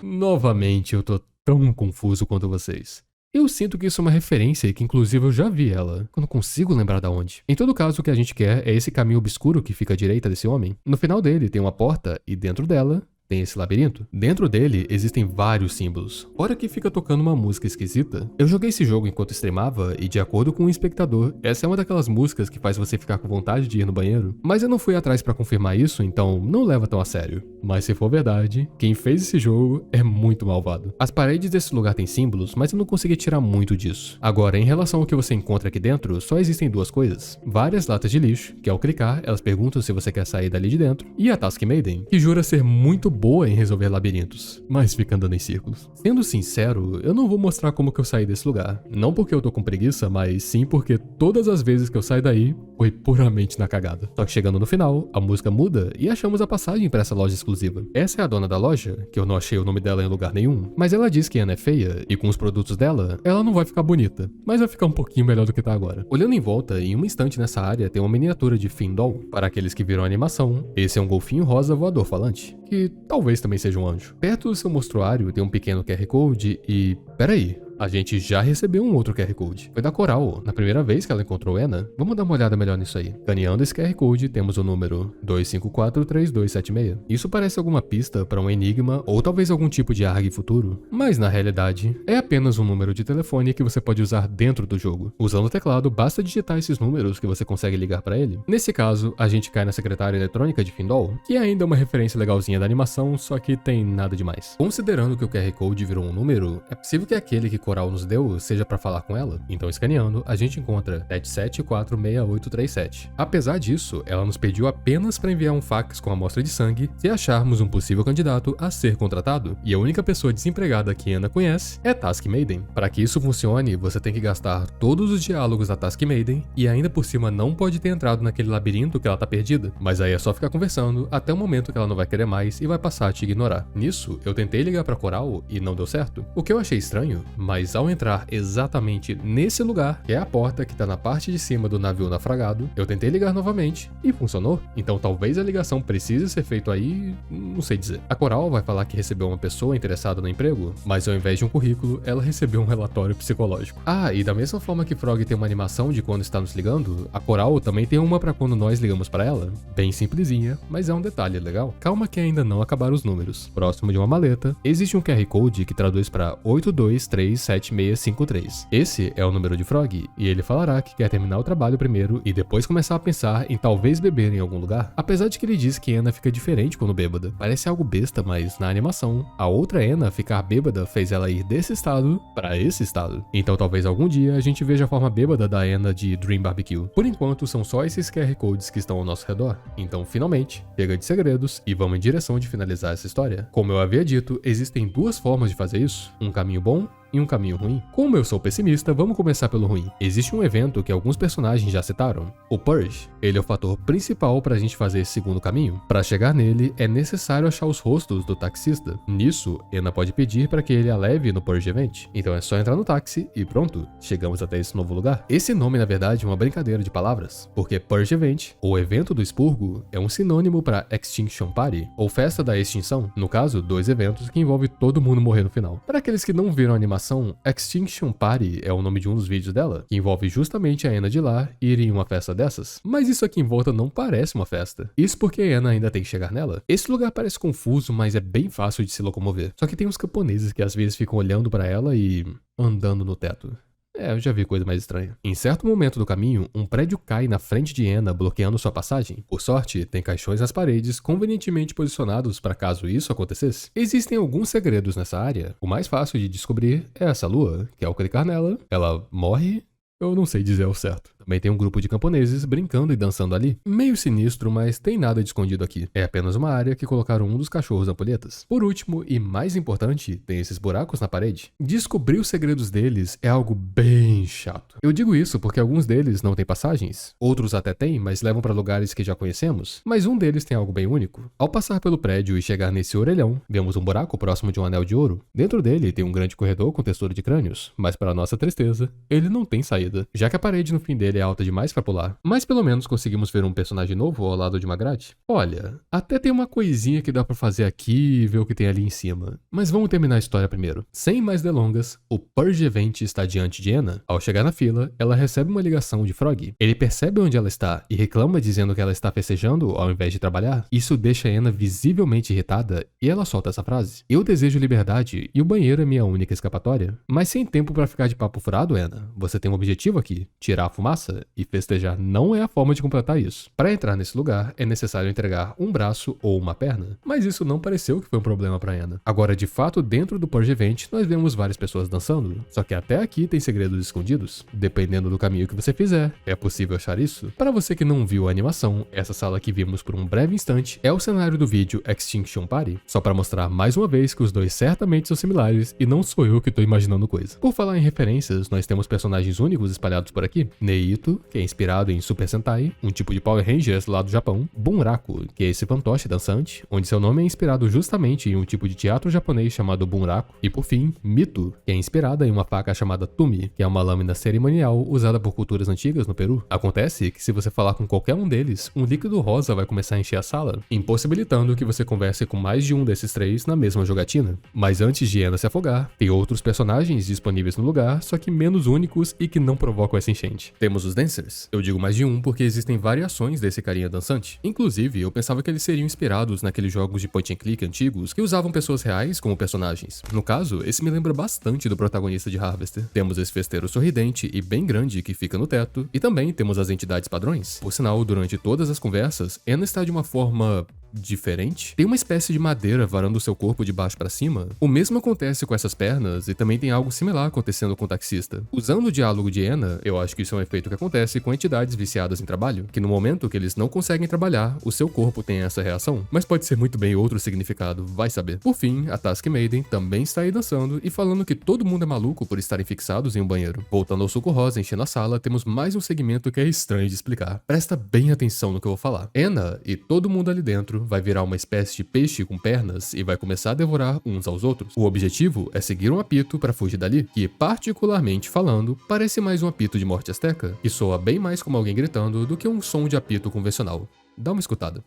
Novamente eu tô tão confuso quanto vocês. Eu sinto que isso é uma referência e que inclusive eu já vi ela, quando consigo lembrar da onde. Em todo caso, o que a gente quer é esse caminho obscuro que fica à direita desse homem. No final dele tem uma porta e dentro dela tem esse labirinto. Dentro dele existem vários símbolos. Hora que fica tocando uma música esquisita. Eu joguei esse jogo enquanto streamava e, de acordo com o espectador, essa é uma daquelas músicas que faz você ficar com vontade de ir no banheiro. Mas eu não fui atrás pra confirmar isso, então não leva tão a sério. Mas se for verdade, quem fez esse jogo é muito malvado. As paredes desse lugar têm símbolos, mas eu não consegui tirar muito disso. Agora, em relação ao que você encontra aqui dentro, só existem duas coisas. Várias latas de lixo, que ao clicar, elas perguntam se você quer sair dali de dentro. E a Task Maiden, que jura ser muito boa em resolver labirintos, mas fica andando em círculos. Sendo sincero, eu não vou mostrar como que eu saí desse lugar. Não porque eu tô com preguiça, mas sim porque todas as vezes que eu saio daí, foi puramente na cagada. Só que chegando no final, a música muda e achamos a passagem para essa loja exclusiva. Essa é a dona da loja, que eu não achei o nome dela em lugar nenhum, mas ela diz que Ana é feia e com os produtos dela, ela não vai ficar bonita, mas vai ficar um pouquinho melhor do que tá agora. Olhando em volta, em um instante nessa área tem uma miniatura de Findol. Para aqueles que viram a animação, esse é um golfinho rosa voador falante, que talvez também seja um anjo. Perto do seu mostruário tem um pequeno QR Code e... peraí, a gente já recebeu um outro QR Code. Foi da Coral, na primeira vez que ela encontrou Ana. Vamos dar uma olhada melhor nisso aí. Escaneando esse QR Code, temos o número 2543276. Isso parece alguma pista para um enigma ou talvez algum tipo de ARG futuro, mas na realidade é apenas um número de telefone que você pode usar dentro do jogo. Usando o teclado, basta digitar esses números que você consegue ligar para ele. Nesse caso, a gente cai na secretária eletrônica de Findol, que ainda é uma referência legalzinha da animação, só que tem nada demais. Considerando que o QR Code virou um número, é possível que aquele que Coral nos deu seja para falar com ela. Então, escaneando, a gente encontra 7746837. Apesar disso, ela nos pediu apenas para enviar um fax com a amostra de sangue se acharmos um possível candidato a ser contratado. E a única pessoa desempregada que Ana conhece é Task Maiden. Para que isso funcione, você tem que gastar todos os diálogos da Task Maiden e ainda por cima não pode ter entrado naquele labirinto que ela tá perdida. Mas aí é só ficar conversando até o momento que ela não vai querer mais e vai passar a te ignorar. Nisso, eu tentei ligar para Coral e não deu certo. O que eu achei estranho, mas ao entrar exatamente nesse lugar, que é a porta que tá na parte de cima do navio naufragado, eu tentei ligar novamente e funcionou. Então talvez a ligação precise ser feita aí, não sei dizer. A Coral vai falar que recebeu uma pessoa interessada no emprego, mas ao invés de um currículo, ela recebeu um relatório psicológico. Ah, e da mesma forma que Frog tem uma animação de quando está nos ligando, a Coral também tem uma pra quando nós ligamos pra ela. Bem simplesinha, mas é um detalhe legal. Calma que ainda não acabaram os números. Próximo de uma maleta, existe um QR Code que traduz pra 823 07653. Esse é o número de Frog, e ele falará que quer terminar o trabalho primeiro e depois começar a pensar em talvez beber em algum lugar. Apesar de que ele diz que Anna fica diferente quando bêbada. Parece algo besta, mas na animação, a outra Anna ficar bêbada fez ela ir desse estado pra esse estado. Então talvez algum dia a gente veja a forma bêbada da Anna de Dream Barbecue. Por enquanto, são só esses QR Codes que estão ao nosso redor. Então, finalmente, chega de segredos e vamos em direção de finalizar essa história. Como eu havia dito, existem duas formas de fazer isso. Um caminho bom e um caminho ruim. Como eu sou pessimista, vamos começar pelo ruim. Existe um evento que alguns personagens já citaram, o Purge. Ele é o fator principal pra gente fazer esse segundo caminho. Pra chegar nele, é necessário achar os rostos do taxista. Nisso, Anna pode pedir para que ele a leve no Purge Event. Então é só entrar no táxi e pronto, chegamos até esse novo lugar. Esse nome, na verdade, é uma brincadeira de palavras, porque Purge Event, ou evento do expurgo, é um sinônimo para Extinction Party, ou festa da extinção. No caso, dois eventos que envolvem todo mundo morrer no final. Para aqueles que não viram a animação, Extinction Party é o nome de um dos vídeos dela, que envolve justamente a Anna de lá ir em uma festa dessas. Mas isso aqui em volta não parece uma festa. Isso porque a Anna ainda tem que chegar nela. Esse lugar parece confuso, mas é bem fácil de se locomover. Só que tem uns camponeses que às vezes ficam olhando pra ela e andando no teto. Eu já vi coisa mais estranha. Em certo momento do caminho, um prédio cai na frente de Anna, bloqueando sua passagem. Por sorte, tem caixões nas paredes, convenientemente posicionados para caso isso acontecesse. Existem alguns segredos nessa área. O mais fácil de descobrir é essa lua, que ao clicar nela, ela morre. Eu não sei dizer ao certo. Também tem um grupo de camponeses brincando e dançando ali. Meio sinistro, mas tem nada de escondido aqui. É apenas uma área que colocaram um dos cachorros ampulhetas. Por último, e mais importante, tem esses buracos na parede. Descobrir os segredos deles é algo bem chato. Eu digo isso porque alguns deles não têm passagens. Outros até têm, mas levam para lugares que já conhecemos. Mas um deles tem algo bem único. Ao passar pelo prédio e chegar nesse orelhão, vemos um buraco próximo de um anel de ouro. Dentro dele tem um grande corredor com textura de crânios, mas para nossa tristeza, ele não tem saída, já que a parede no fim dele é alta demais pra pular. Mas pelo menos conseguimos ver um personagem novo ao lado de uma grade. Olha, até tem uma coisinha que dá pra fazer aqui e ver o que tem ali em cima. Mas vamos terminar a história primeiro. Sem mais delongas, o Purge Event está diante de Anna. Ao chegar na fila, ela recebe uma ligação de Frog. Ele percebe onde ela está e reclama dizendo que ela está festejando ao invés de trabalhar. Isso deixa Anna visivelmente irritada e ela solta essa frase: "Eu desejo liberdade e o banheiro é minha única escapatória." Mas sem tempo pra ficar de papo furado, Anna. Você tem um objetivo aqui: tirar a fumaça, e festejar não é a forma de completar isso. Para entrar nesse lugar, é necessário entregar um braço ou uma perna, mas isso não pareceu que foi um problema para Anna. Agora, de fato, dentro do Purge Event, nós vemos várias pessoas dançando, só que até aqui tem segredos escondidos. Dependendo do caminho que você fizer, é possível achar isso. Para você que não viu a animação, essa sala que vimos por um breve instante é o cenário do vídeo Extinction Party, só para mostrar mais uma vez que os dois certamente são similares e não sou eu que tô imaginando coisa. Por falar em referências, nós temos personagens únicos espalhados por aqui. Neito, que é inspirado em Super Sentai, um tipo de Power Rangers lá do Japão. Bunraku, que é esse fantoche dançante, onde seu nome é inspirado justamente em um tipo de teatro japonês chamado Bunraku. E por fim, Mito, que é inspirada em uma faca chamada Tumi, que é uma lâmina cerimonial usada por culturas antigas no Peru. Acontece que se você falar com qualquer um deles, um líquido rosa vai começar a encher a sala, impossibilitando que você converse com mais de um desses três na mesma jogatina. Mas antes de Anna se afogar, tem outros personagens disponíveis no lugar, só que menos únicos e que não provocam essa enchente. Temos os dancers. Eu digo mais de um porque existem variações desse carinha dançante. Inclusive, eu pensava que eles seriam inspirados naqueles jogos de point and click antigos que usavam pessoas reais como personagens. No caso, esse me lembra bastante do protagonista de Harvester. Temos esse festeiro sorridente e bem grande que fica no teto, e também temos as entidades padrões. Por sinal, durante todas as conversas, Anna está de uma forma diferente. Tem uma espécie de madeira varando o seu corpo de baixo para cima. O mesmo acontece com essas pernas e também tem algo similar acontecendo com o taxista. Usando o diálogo de Anna, eu acho que isso é um efeito que acontece com entidades viciadas em trabalho, que no momento que eles não conseguem trabalhar, o seu corpo tem essa reação. Mas pode ser muito bem outro significado, vai saber. Por fim, a Task Maiden também está aí dançando e falando que todo mundo é maluco por estarem fixados em um banheiro. Voltando ao suco rosa enchendo a sala, temos mais um segmento que é estranho de explicar. Presta bem atenção no que eu vou falar. Anna e todo mundo ali dentro vai virar uma espécie de peixe com pernas e vai começar a devorar uns aos outros. O objetivo é seguir um apito para fugir dali, que, particularmente falando, parece mais um apito de morte asteca, que soa bem mais como alguém gritando do que um som de apito convencional. Dá uma escutada.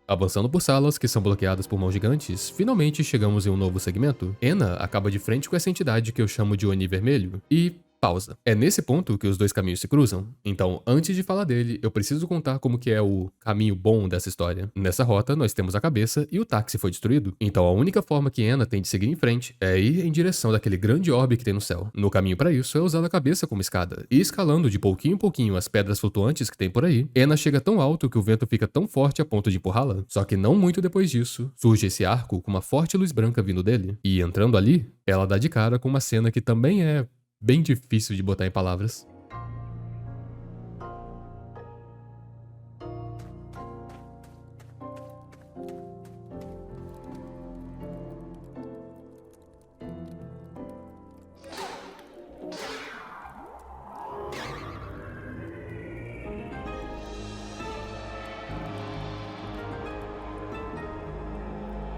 Avançando por salas que são bloqueadas por mãos gigantes, finalmente chegamos em um novo segmento. Anna acaba de frente com essa entidade que eu chamo de Oni Vermelho, e Pausa. É nesse ponto que os dois caminhos se cruzam. Então, antes de falar dele, eu preciso contar como que é o caminho bom dessa história. Nessa rota, nós temos a cabeça e o táxi foi destruído. Então, a única forma que Anna tem de seguir em frente é ir em direção daquele grande orbe que tem no céu. No caminho para isso é usar a cabeça como escada. E escalando de pouquinho em pouquinho as pedras flutuantes que tem por aí, Anna chega tão alto que o vento fica tão forte a ponto de empurrá-la. Só que não muito depois disso, surge esse arco com uma forte luz branca vindo dele. E entrando ali, ela dá de cara com uma cena que também é bem difícil de botar em palavras.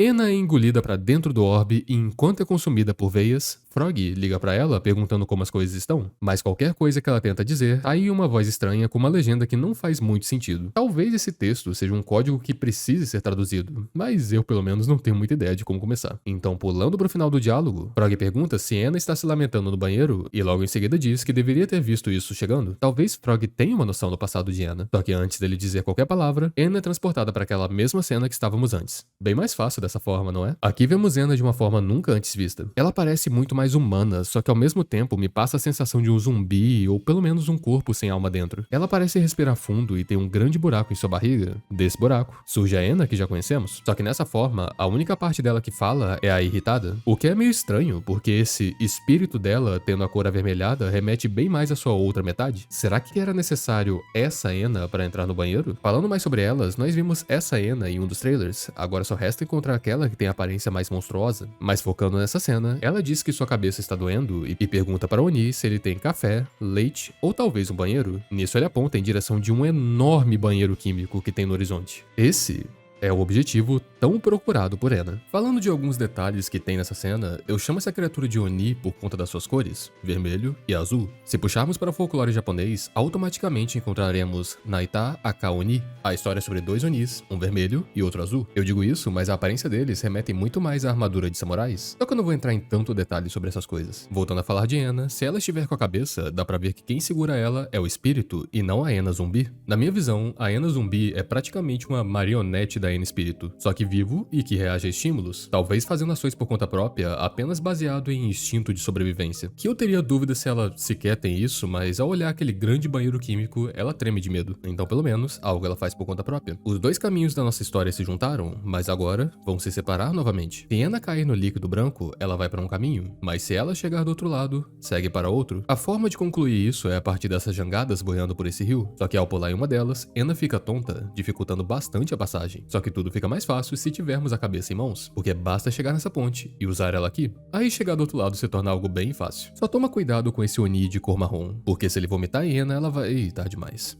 Anna é engolida pra dentro do orbe e enquanto é consumida por veias, Frog liga pra ela perguntando como as coisas estão. Mas qualquer coisa que ela tenta dizer, aí uma voz estranha com uma legenda que não faz muito sentido. Talvez esse texto seja um código que precise ser traduzido, mas eu pelo menos não tenho muita ideia de como começar. Então, pulando pro final do diálogo, Frog pergunta se Anna está se lamentando no banheiro e logo em seguida diz que deveria ter visto isso chegando. Talvez Frog tenha uma noção do passado de Anna, só que antes dele dizer qualquer palavra, Anna é transportada para aquela mesma cena que estávamos antes. Bem mais fácil dessa forma, não é? Aqui vemos Anna de uma forma nunca antes vista. Ela parece muito mais humana, só que ao mesmo tempo me passa a sensação de um zumbi ou pelo menos um corpo sem alma dentro. Ela parece respirar fundo e tem um grande buraco em sua barriga. Desse buraco surge a Anna que já conhecemos, só que nessa forma a única parte dela que fala é a irritada, o que é meio estranho porque esse espírito dela tendo a cor avermelhada remete bem mais à sua outra metade. Será que era necessário essa Anna para entrar no banheiro? Falando mais sobre elas, nós vimos essa Anna em um dos trailers, agora só resta encontrar aquela que tem a aparência mais monstruosa. Mas focando nessa cena, ela diz que sua cabeça está doendo e pergunta para Oni se ele tem café, leite ou talvez um banheiro. Nisso ele aponta em direção de um enorme banheiro químico que tem no horizonte. Esse é o objetivo tão procurado por Anna. Falando de alguns detalhes que tem nessa cena, eu chamo essa criatura de Oni por conta das suas cores, vermelho e azul. Se puxarmos para o folclore japonês, automaticamente encontraremos Naita Aka Oni, a história sobre dois Onis, um vermelho e outro azul. Eu digo isso, mas a aparência deles remete muito mais à armadura de samurais. Só que eu não vou entrar em tanto detalhe sobre essas coisas. Voltando a falar de Anna, se ela estiver com a cabeça, dá pra ver que quem segura ela é o espírito e não a Anna zumbi. Na minha visão, a Anna zumbi é praticamente uma marionete da Anna espírito, só que vivo e que reage a estímulos, talvez fazendo ações por conta própria apenas baseado em instinto de sobrevivência. Que eu teria dúvida se ela sequer tem isso, mas ao olhar aquele grande banheiro químico, ela treme de medo. Então pelo menos, algo ela faz por conta própria. Os dois caminhos da nossa história se juntaram, mas agora vão se separar novamente. Se Anna cair no líquido branco, ela vai para um caminho, mas se ela chegar do outro lado, segue para outro. A forma de concluir isso é a partir dessas jangadas boiando por esse rio, só que ao pular em uma delas, Anna fica tonta, dificultando bastante a passagem. Só que tudo fica mais fácil se tivermos a cabeça em mãos, porque basta chegar nessa ponte e usar ela aqui. Aí chegar do outro lado se torna algo bem fácil. Só toma cuidado com esse Oni de cor marrom, porque se ele vomitar em Anna, ela vai... Eita, demais.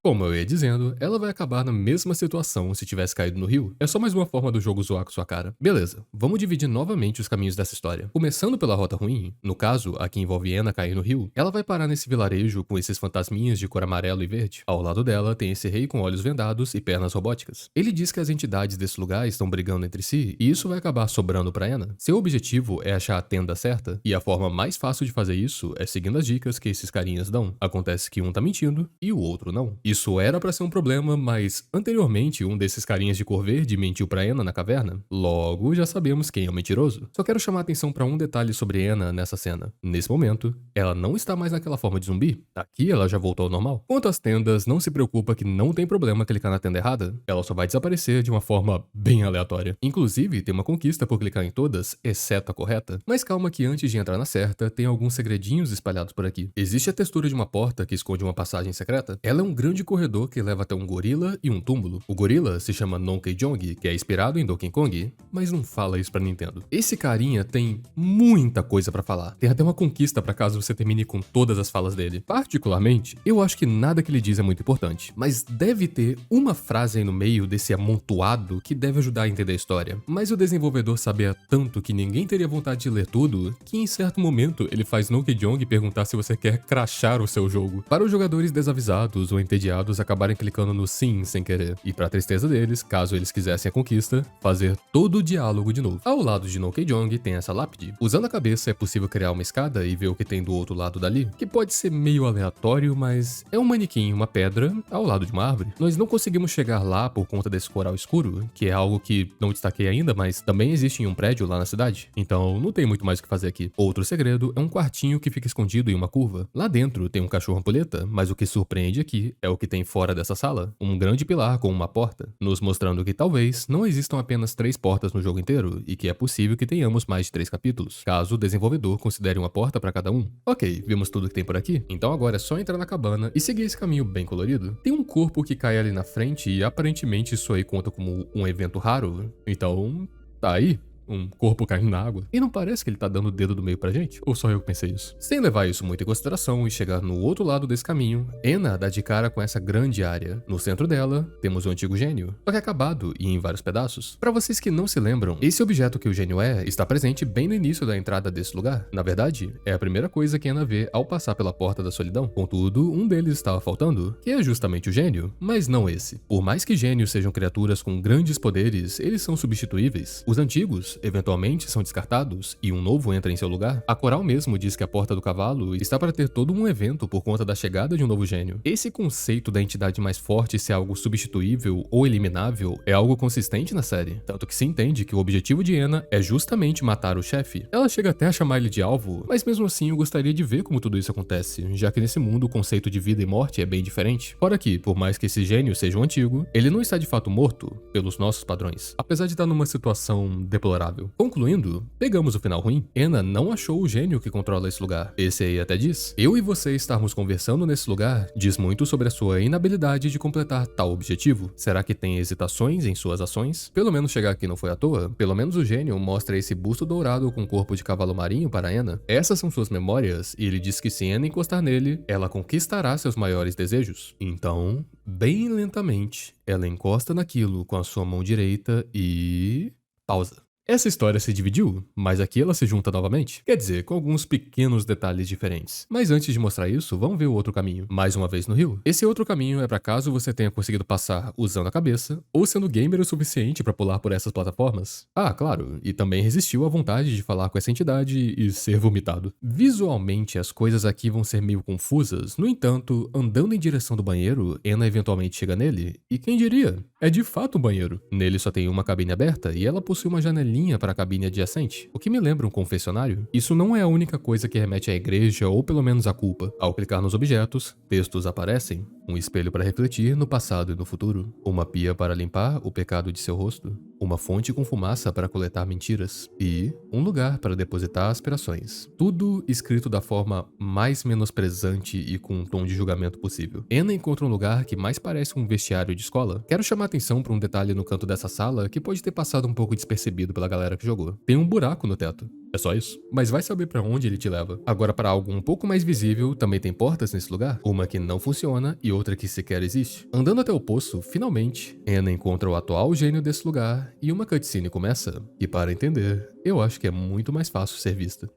Como eu ia dizendo, ela vai acabar na mesma situação se tivesse caído no rio. É só mais uma forma do jogo zoar com sua cara. Beleza, vamos dividir novamente os caminhos dessa história. Começando pela rota ruim, no caso, a que envolve Anna cair no rio, ela vai parar nesse vilarejo com esses fantasminhas de cor amarelo e verde. Ao lado dela tem esse rei com olhos vendados e pernas robóticas. Ele diz que as entidades desse lugar estão brigando entre si e isso vai acabar sobrando pra Anna. Seu objetivo é achar a tenda certa e a forma mais fácil de fazer isso é seguindo as dicas que esses carinhas dão. Acontece que um tá mentindo e o outro não. Isso era pra ser um problema, mas anteriormente um desses carinhas de cor verde mentiu pra Anna na caverna. Logo, já sabemos quem é o mentiroso. Só quero chamar a atenção pra um detalhe sobre Anna nessa cena. Nesse momento, ela não está mais naquela forma de zumbi. Aqui ela já voltou ao normal. Quanto às tendas, não se preocupa que não tem problema clicar na tenda errada. Ela só vai desaparecer de uma forma bem aleatória. Inclusive, tem uma conquista por clicar em todas, exceto a correta. Mas calma que antes de entrar na certa, tem alguns segredinhos espalhados por aqui. Existe a textura de uma porta que esconde uma passagem secreta. Ela é um grande corredor que leva até um gorila e um túmulo. O gorila se chama Nonkey-Jong, que é inspirado em Donkey Kong, mas não fala isso pra Nintendo. Esse carinha tem muita coisa pra falar. Tem até uma conquista pra caso você termine com todas as falas dele. Particularmente, eu acho que nada que ele diz é muito importante, mas deve ter uma frase aí no meio desse amontoado que deve ajudar a entender a história. Mas o desenvolvedor sabia tanto que ninguém teria vontade de ler tudo, que em certo momento ele faz Nonkey-Jong perguntar se você quer crashar o seu jogo, para os jogadores desavisados ou entediados acabarem clicando no sim sem querer, e pra tristeza deles, caso eles quisessem a conquista, fazer todo o diálogo de novo. Ao lado de Nonkey-Jong tem essa lápide. Usando a cabeça é possível criar uma escada e ver o que tem do outro lado dali, que pode ser meio aleatório, mas é um manequim, uma pedra, ao lado de uma árvore. Nós não conseguimos chegar lá por conta desse coral escuro, que é algo que não destaquei ainda, mas também existe em um prédio lá na cidade, então não tem muito mais o que fazer aqui. Outro segredo é um quartinho que fica escondido em uma curva. Lá dentro tem um cachorro ampulheta, mas o que surpreende aqui é o que tem fora dessa sala, um grande pilar com uma porta, nos mostrando que talvez não existam apenas 3 portas no jogo inteiro e que é possível que tenhamos mais de 3 capítulos, caso o desenvolvedor considere uma porta pra cada um. Ok, vimos tudo que tem por aqui, então agora é só entrar na cabana e seguir esse caminho bem colorido. Tem um corpo que cai ali na frente e aparentemente isso aí conta como um evento raro, então tá aí. Um corpo caindo na água. E não parece que ele tá dando o dedo do meio pra gente? Ou só eu que pensei isso? Sem levar isso muito em consideração e chegar no outro lado desse caminho, Ena dá de cara com essa grande área. No centro dela, temos o antigo gênio, só que acabado e em vários pedaços. Pra vocês que não se lembram, esse objeto que o gênio está presente bem no início da entrada desse lugar. Na verdade, é a primeira coisa que Ena vê ao passar pela porta da solidão. Contudo, um deles estava faltando, que é justamente o gênio, mas não esse. Por mais que gênios sejam criaturas com grandes poderes, eles são substituíveis. Os antigos eventualmente são descartados e um novo entra em seu lugar. A Coral mesmo diz que a Porta do Cavalo está para ter todo um evento por conta da chegada de um novo gênio. Esse conceito da entidade mais forte ser algo substituível ou eliminável é algo consistente na série, tanto que se entende que o objetivo de Ena é justamente matar o chefe. Ela chega até a chamar ele de alvo, mas mesmo assim eu gostaria de ver como tudo isso acontece, já que nesse mundo o conceito de vida e morte é bem diferente. Fora que, por mais que esse gênio seja um antigo, ele não está de fato morto, pelos nossos padrões, apesar de estar numa situação deplorável. Concluindo, pegamos o final ruim. Ena não achou o gênio que controla esse lugar. Esse aí até diz: eu e você estarmos conversando nesse lugar diz muito sobre a sua inabilidade de completar tal objetivo. Será que tem hesitações em suas ações? Pelo menos chegar aqui não foi à toa. Pelo menos o gênio mostra esse busto dourado com corpo de cavalo marinho para Ena. Essas são suas memórias e ele diz que se Ena encostar nele, ela conquistará seus maiores desejos. Então, bem lentamente, ela encosta naquilo com a sua mão direita e... pausa. Essa história se dividiu, mas aqui ela se junta novamente. Quer dizer, com alguns pequenos detalhes diferentes. Mas antes de mostrar isso, vamos ver o outro caminho. Mais uma vez no rio. Esse outro caminho é pra caso você tenha conseguido passar usando a cabeça, ou sendo gamer o suficiente pra pular por essas plataformas. Ah, claro, e também resistiu à vontade de falar com essa entidade e ser vomitado. Visualmente, as coisas aqui vão ser meio confusas. No entanto, andando em direção do banheiro, Ena eventualmente chega nele, e quem diria? É de fato um banheiro. Nele só tem uma cabine aberta e ela possui uma janelinha para a cabine adjacente, o que me lembra um confessionário. Isso não é a única coisa que remete à igreja ou pelo menos à culpa. Ao clicar nos objetos, textos aparecem, um espelho para refletir no passado e no futuro, uma pia para limpar o pecado de seu rosto, uma fonte com fumaça para coletar mentiras e um lugar para depositar aspirações. Tudo escrito da forma mais menosprezante e com um tom de julgamento possível. Ena encontra um lugar que mais parece um vestiário de escola. Quero chamar atenção para um detalhe no canto dessa sala que pode ter passado um pouco despercebido pela galera que jogou. Tem um buraco no teto. É só isso. Mas vai saber pra onde ele te leva. Agora, para algo um pouco mais visível, também tem portas nesse lugar. Uma que não funciona e outra que sequer existe. Andando até o poço, finalmente, Ena encontra o atual gênio desse lugar e uma cutscene começa. E para entender, eu acho que é muito mais fácil ser vista.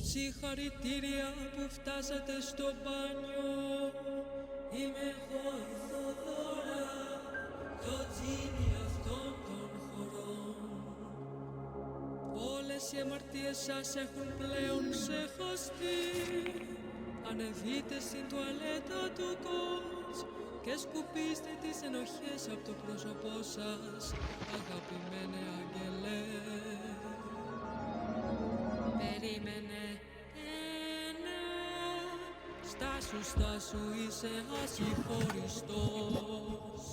Συγχαρητήρια που φτάσατε στο μπάνιο. Είμαι εγώ η Θοδώρα, το τζίνι αυτών των χωρών. Όλες οι αμαρτίες σας έχουν πλέον ξεχαστεί. Ανεβείτε στην τουαλέτα του κος και σκουπίστε τις ενοχές από το πρόσωπό σας, αγαπημένε άγγελε. Περίμενε ένα, στάσου, είσαι ασυγχωριστός.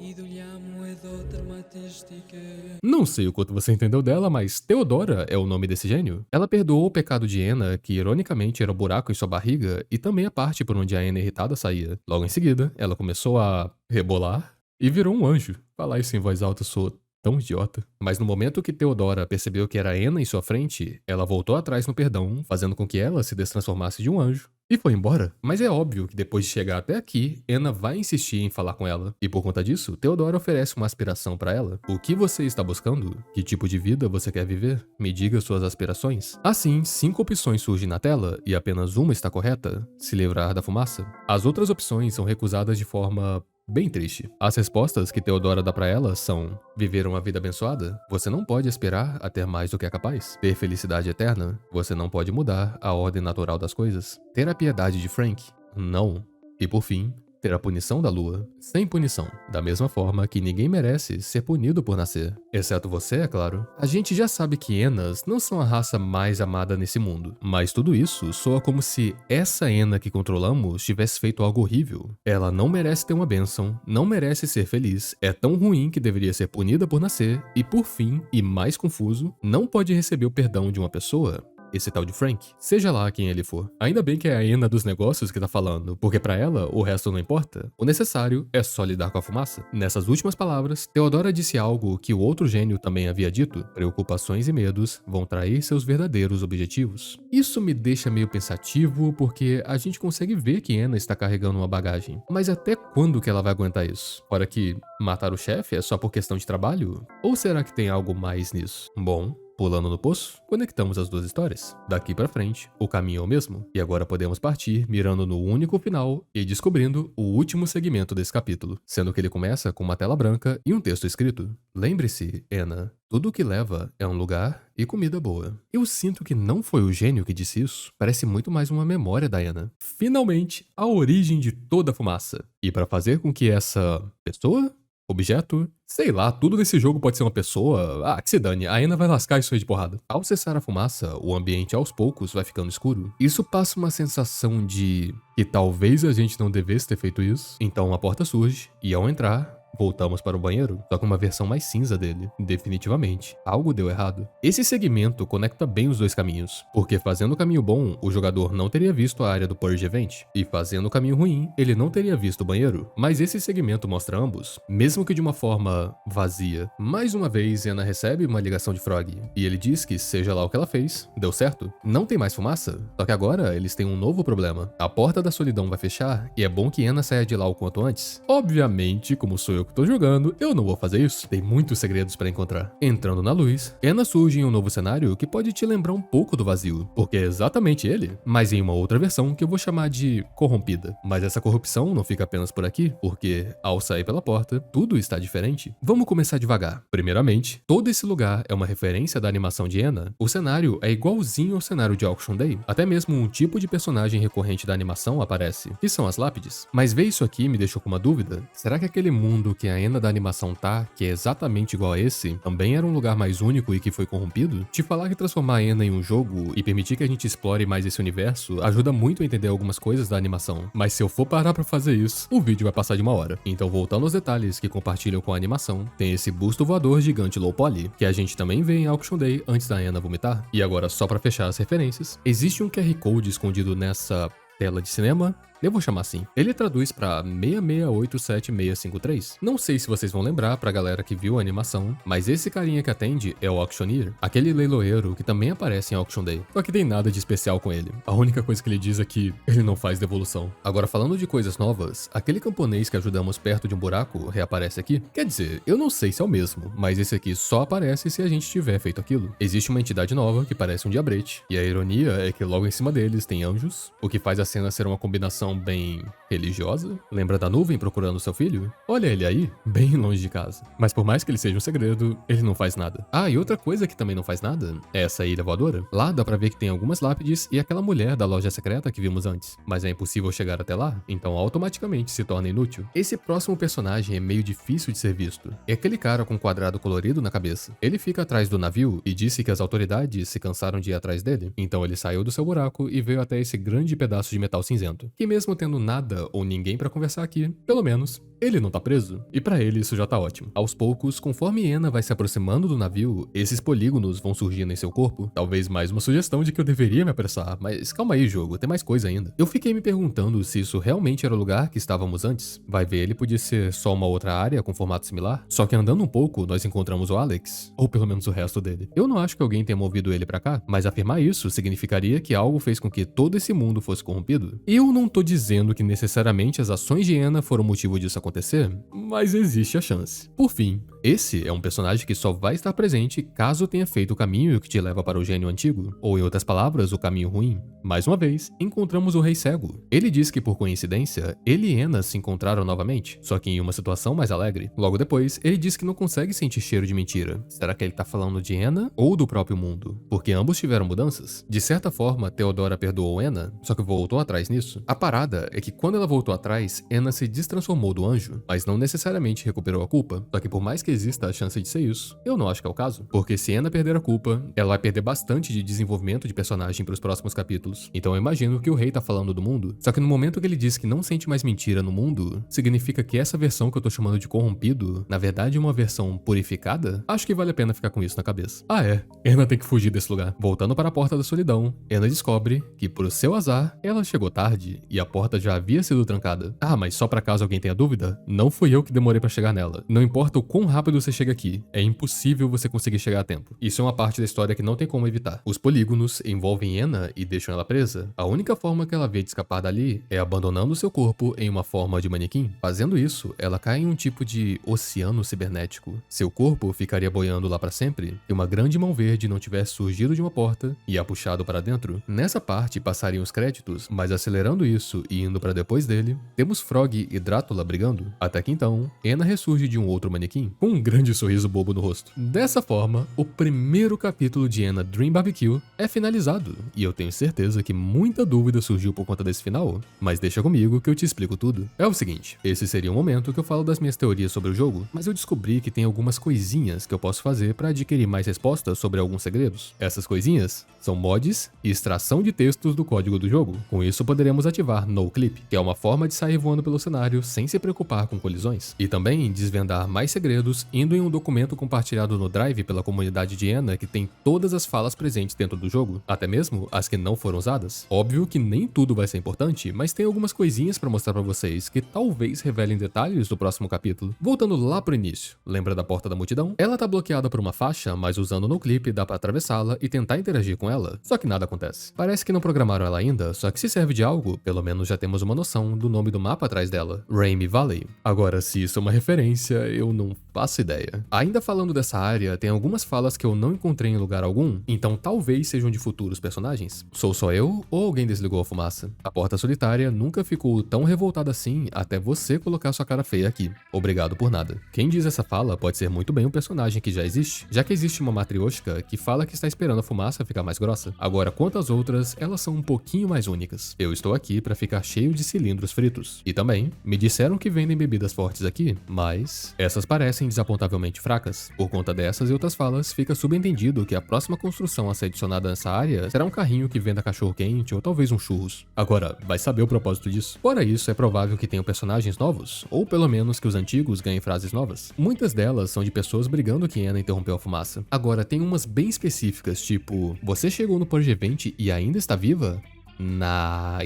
Η δουλειά μου εδώ τερματίστηκε. Não sei o quanto você entendeu dela, mas Theodora é o nome desse gênio. Ela perdoou o pecado de Enna, que ironicamente era o buraco em sua barriga, e também a parte por onde a Enna irritada saía. Logo em seguida, ela começou a rebolar e virou um anjo. Falar isso em voz alta soou tão idiota. Mas no momento que Theodora percebeu que era Enna em sua frente, ela voltou atrás no perdão, fazendo com que ela se destransformasse de um anjo. E foi embora. Mas é óbvio que depois de chegar até aqui, Enna vai insistir em falar com ela. E por conta disso, Theodora oferece uma aspiração pra ela. O que você está buscando? Que tipo de vida você quer viver? Me diga suas aspirações. Assim, 5 opções surgem na tela e apenas uma está correta: se livrar da fumaça. As outras opções são recusadas de forma bem triste. As respostas que Theodora dá pra ela são: viver uma vida abençoada? Você não pode esperar a ter mais do que é capaz. Ter felicidade eterna? Você não pode mudar a ordem natural das coisas. Ter a piedade de Frank? Não. E por fim, ter a punição da lua, sem punição, da mesma forma que ninguém merece ser punido por nascer. Exceto você, é claro. A gente já sabe que Ennas não são a raça mais amada nesse mundo, mas tudo isso soa como se essa Enna que controlamos tivesse feito algo horrível. Ela não merece ter uma bênção, não merece ser feliz, é tão ruim que deveria ser punida por nascer, e por fim, e mais confuso, não pode receber o perdão de uma pessoa. Esse tal de Frank, seja lá quem ele for. Ainda bem que é a Enna dos negócios que tá falando, porque pra ela o resto não importa. O necessário é só lidar com a fumaça. Nessas últimas palavras, Theodora disse algo que o outro gênio também havia dito: preocupações e medos vão trair seus verdadeiros objetivos. Isso me deixa meio pensativo, porque a gente consegue ver que Enna está carregando uma bagagem. Mas até quando que ela vai aguentar isso? Fora que matar o chefe é só por questão de trabalho? Ou será que tem algo mais nisso? Bom, pulando no poço, conectamos as duas histórias. Daqui pra frente, o caminho é o mesmo, e agora podemos partir mirando no único final e descobrindo o último segmento desse capítulo, sendo que ele começa com uma tela branca e um texto escrito: lembre-se, Enna, tudo o que leva é um lugar e comida boa. Eu sinto que não foi o gênio que disse isso, parece muito mais uma memória da Enna. Finalmente, a origem de toda a fumaça. E para fazer com que essa pessoa, objeto, sei lá, tudo nesse jogo pode ser uma pessoa. Ah, que se dane, a Enna vai lascar isso aí de porrada. Ao cessar a fumaça, o ambiente aos poucos vai ficando escuro. Isso passa uma sensação de que talvez a gente não devesse ter feito isso. Então a porta surge e ao entrar, voltamos para o banheiro, só com uma versão mais cinza dele. Definitivamente, algo deu errado. Esse segmento conecta bem os dois caminhos, porque fazendo o caminho bom, o jogador não teria visto a área do Purge Event, e fazendo o caminho ruim, ele não teria visto o banheiro. Mas esse segmento mostra ambos, mesmo que de uma forma vazia. Mais uma vez, Enna recebe uma ligação de Frog, e ele diz que seja lá o que ela fez, deu certo. Não tem mais fumaça, só que agora eles têm um novo problema. A porta da solidão vai fechar, e é bom que Enna saia de lá o quanto antes. Obviamente, como sou eu que tô jogando, eu não vou fazer isso. Tem muitos segredos pra encontrar. Entrando na luz, Enna surge em um novo cenário que pode te lembrar um pouco do vazio, porque é exatamente ele, mas em uma outra versão que eu vou chamar de corrompida. Mas essa corrupção não fica apenas por aqui, porque ao sair pela porta, tudo está diferente. Vamos começar devagar. Primeiramente, todo esse lugar é uma referência da animação de Enna. O cenário é igualzinho ao cenário de Auction Day. Até mesmo um tipo de personagem recorrente da animação aparece, que são as lápides. Mas ver isso aqui me deixou com uma dúvida. Será que aquele mundo que a Enna da animação tá, que é exatamente igual a esse, também era um lugar mais único e que foi corrompido? Te falar que transformar a Enna em um jogo e permitir que a gente explore mais esse universo ajuda muito a entender algumas coisas da animação. Mas se eu for parar pra fazer isso, o vídeo vai passar de 1 hora. Então voltando aos detalhes que compartilham com a animação, tem esse busto voador gigante low poly, que a gente também vê em Auction Day antes da Enna vomitar. E agora só pra fechar as referências, existe um QR Code escondido nessa tela de cinema. Eu vou chamar assim. Ele traduz pra 6687653. Não sei se vocês vão lembrar pra galera que viu a animação, mas esse carinha que atende é o Auctioneer, aquele leiloeiro que também aparece em Auction Day. Só que tem nada de especial com ele. A única coisa que ele diz é que ele não faz devolução. Agora falando de coisas novas, aquele camponês que ajudamos perto de um buraco reaparece aqui. Quer dizer, eu não sei se é o mesmo, mas esse aqui só aparece se a gente tiver feito aquilo. Existe uma entidade nova que parece um diabrete, e a ironia é que logo em cima deles tem anjos, o que faz a cena ser uma combinação bem religiosa. Lembra da nuvem procurando seu filho? Olha ele aí, bem longe de casa. Mas por mais que ele seja um segredo, ele não faz nada. Ah, e outra coisa que também não faz nada é essa ilha voadora. Lá dá pra ver que tem algumas lápides e aquela mulher da loja secreta que vimos antes. Mas é impossível chegar até lá, então automaticamente se torna inútil. Esse próximo personagem é meio difícil de ser visto. É aquele cara com um quadrado colorido na cabeça. Ele fica atrás do navio e disse que as autoridades se cansaram de ir atrás dele. Então ele saiu do seu buraco e veio até esse grande pedaço de metal cinzento, que mesmo tendo nada ou ninguém pra conversar aqui, pelo menos Ele não tá preso? E pra ele isso já tá ótimo. Aos poucos, conforme Ena vai se aproximando do navio, esses polígonos vão surgindo em seu corpo. Talvez mais uma sugestão de que eu deveria me apressar, mas calma aí, jogo, tem mais coisa ainda. Eu fiquei me perguntando se isso realmente era o lugar que estávamos antes. Vai ver, ele podia ser só uma outra área com formato similar. Só que andando um pouco, nós encontramos o Alex, ou pelo menos o resto dele. Eu não acho que alguém tenha movido ele pra cá, mas afirmar isso significaria que algo fez com que todo esse mundo fosse corrompido. Eu não tô dizendo que necessariamente as ações de Ena foram motivo disso acontecer, mas existe a chance. Por fim, esse é um personagem que só vai estar presente caso tenha feito o caminho que te leva para o gênio antigo, ou em outras palavras, o caminho ruim. Mais uma vez, encontramos o Rei Cego. Ele diz que por coincidência, ele e Ena se encontraram novamente, só que em uma situação mais alegre. Logo depois, ele diz que não consegue sentir cheiro de mentira. Será que ele tá falando de Ena ou do próprio mundo? Porque ambos tiveram mudanças. De certa forma, Theodora perdoou Ena, só que voltou atrás nisso. A parada é que quando ela voltou atrás, Ena se destransformou do anjo, mas não necessariamente recuperou a culpa. Só que por mais que exista a chance de ser isso, eu não acho que é o caso. Porque se Ena perder a culpa, ela vai perder bastante de desenvolvimento de personagem pros próximos capítulos. Então eu imagino que o rei tá falando do mundo. Só que no momento que ele diz que não sente mais mentira no mundo, significa que essa versão que eu tô chamando de corrompido, na verdade é uma versão purificada? Acho que vale a pena ficar com isso na cabeça. Ah é, Ena tem que fugir desse lugar. Voltando para a Porta da Solidão, Ena descobre que por seu azar, ela chegou tarde e a porta já havia sido trancada. Ah, mas só pra caso alguém tenha dúvida, não fui eu que demorei pra chegar nela. Não importa o quão rápido você chega aqui, é impossível você conseguir chegar a tempo. Isso é uma parte da história que não tem como evitar. Os polígonos envolvem Ena e deixam ela presa. A única forma que ela vê de escapar dali é abandonando seu corpo em uma forma de manequim. Fazendo isso, ela cai em um tipo de oceano cibernético. Seu corpo ficaria boiando lá pra sempre se uma grande mão verde não tivesse surgido de uma porta e a puxado para dentro. Nessa parte passariam os créditos, mas acelerando isso e indo pra depois dele, temos Frog e Drátula brigando. Até que então, Ena ressurge de um outro manequim, com um grande sorriso bobo no rosto. Dessa forma, o primeiro capítulo de Ena Dream Barbecue é finalizado, e eu tenho certeza que muita dúvida surgiu por conta desse final, mas deixa comigo que eu te explico tudo. É o seguinte, esse seria um momento que eu falo das minhas teorias sobre o jogo, mas eu descobri que tem algumas coisinhas que eu posso fazer pra adquirir mais respostas sobre alguns segredos. Essas coisinhas são mods e extração de textos do código do jogo. Com isso poderemos ativar No Clip, que é uma forma de sair voando pelo cenário sem se preocupar com colisões, e também desvendar mais segredos indo em um documento compartilhado no Drive pela comunidade de Ena que tem todas as falas presentes dentro do jogo, até mesmo as que não foram usadas. Óbvio que nem tudo vai ser importante, mas tem algumas coisinhas pra mostrar pra vocês que talvez revelem detalhes do próximo capítulo. Voltando lá pro início, lembra da Porta da Multidão? Ela tá bloqueada por uma faixa, mas usando No Clip dá pra atravessá-la e tentar interagir com ela, só que nada acontece. Parece que não programaram ela ainda, só que se serve de algo, pelo menos já temos uma noção do nome do mapa atrás dela, Raimi Valley. Agora, se isso é uma referência, eu não faço ideia. Ainda falando dessa área, tem algumas falas que eu não encontrei em lugar algum, então talvez sejam de futuros personagens. Sou só eu ou alguém desligou a fumaça? A Porta Solitária nunca ficou tão revoltada assim até você colocar sua cara feia aqui. Obrigado por nada. Quem diz essa fala pode ser muito bem um personagem que já existe, já que existe uma matrioshka que fala que está esperando a fumaça ficar mais grossa. Agora, quanto às outras, elas são um pouquinho mais únicas. Eu estou aqui pra ficar cheio de cilindros fritos. E também, me disseram que vendem bebidas fortes aqui, mas essas parecem desapontavelmente fracas. Por conta dessas e outras falas, fica subentendido que a próxima construção a ser adicionada nessa área será um carrinho que venda cachorro-quente ou talvez um churros. Agora, vai saber o propósito disso. Fora isso, é provável que tenham personagens novos, ou pelo menos que os antigos ganhem frases novas. Muitas delas são de pessoas brigando que Ena interrompeu a fumaça. Agora, tem umas bem específicas, tipo, você chegou no Purge Event e ainda está viva?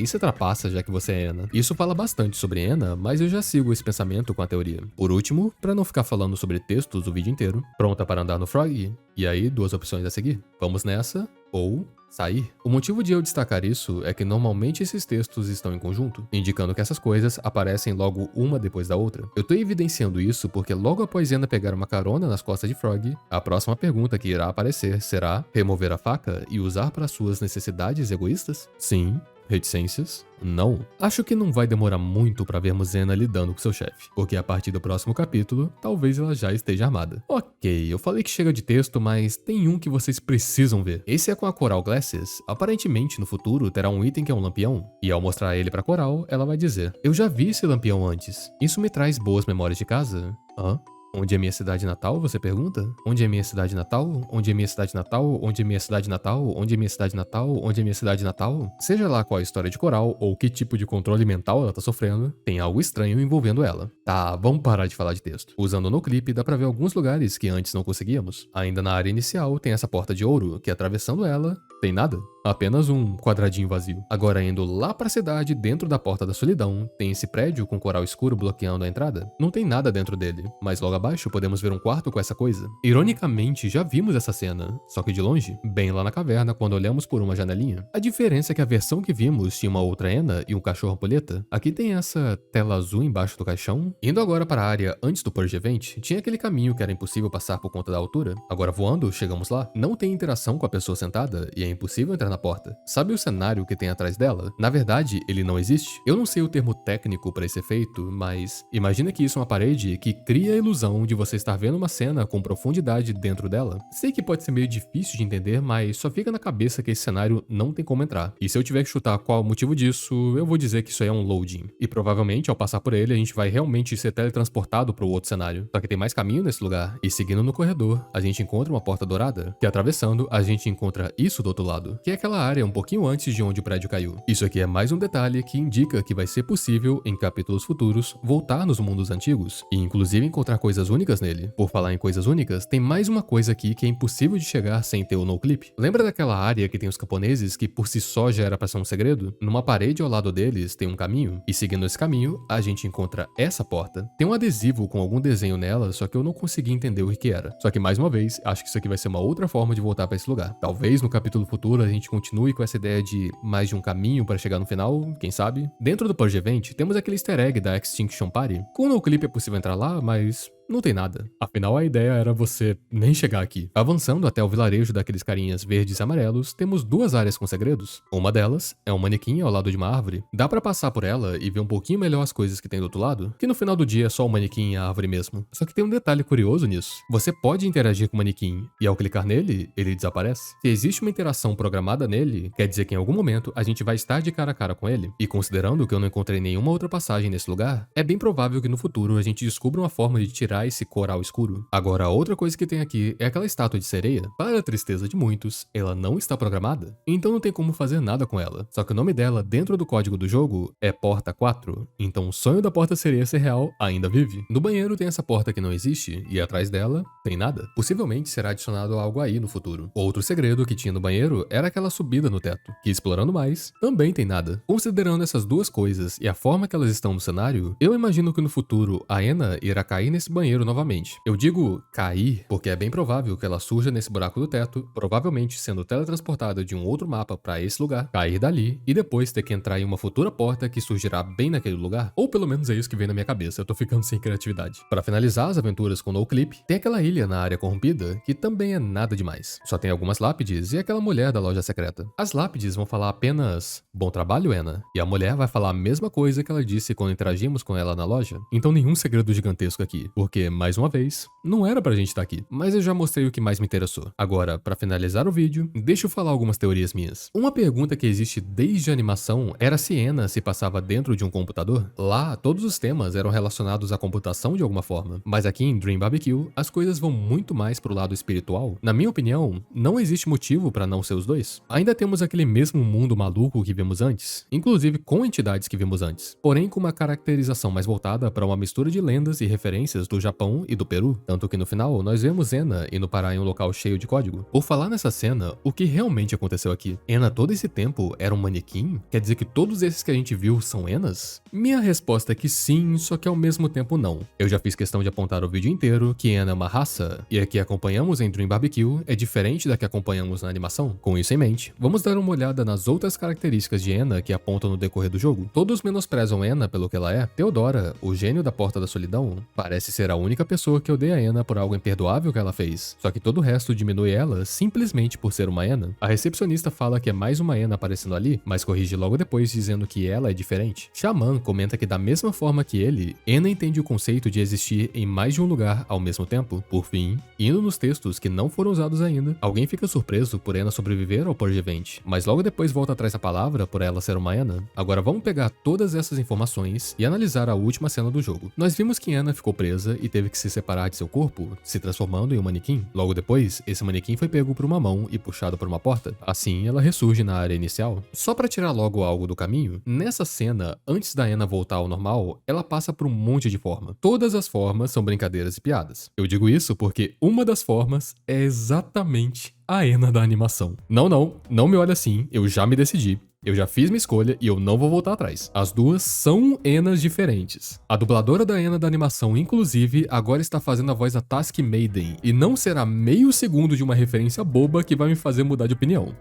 Isso trapaça já que você é Ena. Isso fala bastante sobre Ena, mas eu já sigo esse pensamento com a teoria. Por último, pra não ficar falando sobre textos o vídeo inteiro, pronta para andar no Frog? E aí, duas opções a seguir. Vamos nessa ou sair. O motivo de eu destacar isso é que normalmente esses textos estão em conjunto, indicando que essas coisas aparecem logo uma depois da outra. Eu tô evidenciando isso porque logo após Ena pegar uma carona nas costas de Frog, a próxima pergunta que irá aparecer será: remover a faca e usar para suas necessidades egoístas? Sim. Reticências? Não. Acho que não vai demorar muito pra vermos Ena lidando com seu chefe, porque a partir do próximo capítulo, talvez ela já esteja armada. Ok, eu falei que chega de texto, mas tem um que vocês precisam ver. Esse é com a Coral Glasses. Aparentemente, no futuro, terá um item que é um lampião, e ao mostrar ele pra Coral, ela vai dizer: eu já vi esse lampião antes. Isso me traz boas memórias de casa? Hã? Onde é minha cidade natal, você pergunta? Onde é minha cidade natal? Onde é minha cidade natal? Onde é minha cidade natal? Onde é minha cidade natal? Onde é minha cidade natal? Seja lá qual a história de Coral ou que tipo de controle mental ela tá sofrendo, tem algo estranho envolvendo ela. Tá, vamos parar de falar de texto. Usando no clipe, dá pra ver alguns lugares que antes não conseguíamos. Ainda na área inicial, tem essa porta de ouro, que atravessando ela, tem nada. Apenas um quadradinho vazio. Agora indo lá pra cidade, dentro da Porta da Solidão, tem esse prédio com coral escuro bloqueando a entrada. Não tem nada dentro dele, mas logo abaixo podemos ver um quarto com essa coisa. Ironicamente, já vimos essa cena, só que de longe, bem lá na caverna, quando olhamos por uma janelinha. A diferença é que a versão que vimos tinha uma outra Ena e um cachorro ampulheta. Aqui tem essa tela azul embaixo do caixão. Indo agora para a área antes do Purge Event, tinha aquele caminho que era impossível passar por conta da altura. Agora voando, chegamos lá. Não tem interação com a pessoa sentada e é impossível entrar na porta. Sabe o cenário que tem atrás dela? Na verdade, ele não existe. Eu não sei o termo técnico para esse efeito, mas imagina que isso é uma parede que cria a ilusão de você estar vendo uma cena com profundidade dentro dela. Sei que pode ser meio difícil de entender, mas só fica na cabeça que esse cenário não tem como entrar. E se eu tiver que chutar qual o motivo disso, eu vou dizer que isso aí é um loading. E provavelmente, ao passar por ele, a gente vai realmente ser teletransportado para o outro cenário. Só que tem mais caminho nesse lugar. E seguindo no corredor, a gente encontra uma porta dourada, que atravessando, a gente encontra isso do outro lado, que é aquela área um pouquinho antes de onde o prédio caiu. Isso aqui é mais um detalhe que indica que vai ser possível, em capítulos futuros, voltar nos mundos antigos, e inclusive encontrar coisas únicas nele. Por falar em coisas únicas, tem mais uma coisa aqui que é impossível de chegar sem ter o noclip. Lembra daquela área que tem os camponeses que por si só já era pra ser um segredo? Numa parede ao lado deles tem um caminho, e seguindo esse caminho, a gente encontra essa porta. Tem um adesivo com algum desenho nela, só que eu não consegui entender o que era. Só que mais uma vez, acho que isso aqui vai ser uma outra forma de voltar pra esse lugar. Talvez no capítulo futuro a gente continue com essa ideia de mais de um caminho para chegar no final, quem sabe? Dentro do Purge Event, temos aquele easter egg da Extinction Party. Com o noclip é possível entrar lá, mas não tem nada. Afinal, a ideia era você nem chegar aqui. Avançando até o vilarejo daqueles carinhas verdes e amarelos, temos duas áreas com segredos. Uma delas é um manequim ao lado de uma árvore. Dá pra passar por ela e ver um pouquinho melhor as coisas que tem do outro lado, que no final do dia é só o manequim e a árvore mesmo. Só que tem um detalhe curioso nisso. Você pode interagir com o manequim e ao clicar nele, ele desaparece. Se existe uma interação programada nele, quer dizer que em algum momento a gente vai estar de cara a cara com ele. E considerando que eu não encontrei nenhuma outra passagem nesse lugar, é bem provável que no futuro a gente descubra uma forma de tirar esse coral escuro. Agora, a outra coisa que tem aqui é aquela estátua de sereia. Para a tristeza de muitos, ela não está programada, então não tem como fazer nada com ela. Só que o nome dela dentro do código do jogo é Porta 4, então o sonho da porta sereia ser real ainda vive. No banheiro tem essa porta que não existe, e atrás dela tem nada. Possivelmente será adicionado algo aí no futuro. Outro segredo que tinha no banheiro era aquela subida no teto, que explorando mais, também tem nada. Considerando essas duas coisas e a forma que elas estão no cenário, eu imagino que no futuro a Ena irá cair nesse banheiro novamente. Eu digo cair porque é bem provável que ela surja nesse buraco do teto, provavelmente sendo teletransportada de um outro mapa para esse lugar, cair dali e depois ter que entrar em uma futura porta que surgirá bem naquele lugar, ou pelo menos é isso que vem na minha cabeça, eu tô ficando sem criatividade. Para finalizar as aventuras com o noclip, tem aquela ilha na área corrompida que também é nada demais. Só tem algumas lápides e aquela mulher da loja secreta. As lápides vão falar apenas "Bom trabalho, Ena", e a mulher vai falar a mesma coisa que ela disse quando interagimos com ela na loja. Então nenhum segredo gigantesco aqui, porque mais uma vez, não era pra gente estar aqui, mas eu já mostrei o que mais me interessou. Agora, pra finalizar o vídeo, deixa eu falar algumas teorias minhas. Uma pergunta que existe desde a animação era se Ena se passava dentro de um computador. Lá, todos os temas eram relacionados à computação de alguma forma, mas aqui em Dream Barbecue, as coisas vão muito mais pro lado espiritual. Na minha opinião, não existe motivo pra não ser os dois. Ainda temos aquele mesmo mundo maluco que vimos antes, inclusive com entidades que vimos antes, porém com uma caracterização mais voltada para uma mistura de lendas e referências do Japão e do Peru, tanto que no final nós vemos Ena indo parar em um local cheio de código. Por falar nessa cena, o que realmente aconteceu aqui? Ena todo esse tempo era um manequim? Quer dizer que todos esses que a gente viu são Enas? Minha resposta é que sim, só que ao mesmo tempo não. Eu já fiz questão de apontar o vídeo inteiro que Ena é uma raça, e a que acompanhamos em Dream Barbecue é diferente da que acompanhamos na animação. Com isso em mente, vamos dar uma olhada nas outras características de Ena que apontam no decorrer do jogo. Todos menosprezam Ena pelo que ela é. Theodora, o gênio da Porta da Solidão, parece ser a única pessoa que odeia a Ena por algo imperdoável que ela fez. Só que todo o resto diminui ela simplesmente por ser uma Ena. A recepcionista fala que é mais uma Ena aparecendo ali, mas corrige logo depois dizendo que ela é diferente. Xamã comenta que da mesma forma que ele, Ena entende o conceito de existir em mais de um lugar ao mesmo tempo. Por fim, indo nos textos que não foram usados ainda, alguém fica surpreso por Ena sobreviver ao Purge Event, mas logo depois volta atrás da palavra por ela ser uma Ena. Agora vamos pegar todas essas informações e analisar a última cena do jogo. Nós vimos que Ena ficou presa e teve que se separar de seu corpo, se transformando em um manequim. Logo depois, esse manequim foi pego por uma mão e puxado por uma porta. Assim, ela ressurge na área inicial. Só pra tirar logo algo do caminho, nessa cena, antes da Anna voltar ao normal, ela passa por um monte de forma. Todas as formas são brincadeiras e piadas. Eu digo isso porque uma das formas é exatamente a Anna da animação. Não me olha assim, eu já me decidi. Eu já fiz minha escolha e eu não vou voltar atrás. As duas são Annas diferentes. A dubladora da Anna da animação, inclusive, agora está fazendo a voz da Task Maiden, e não será meio segundo de uma referência boba que vai me fazer mudar de opinião.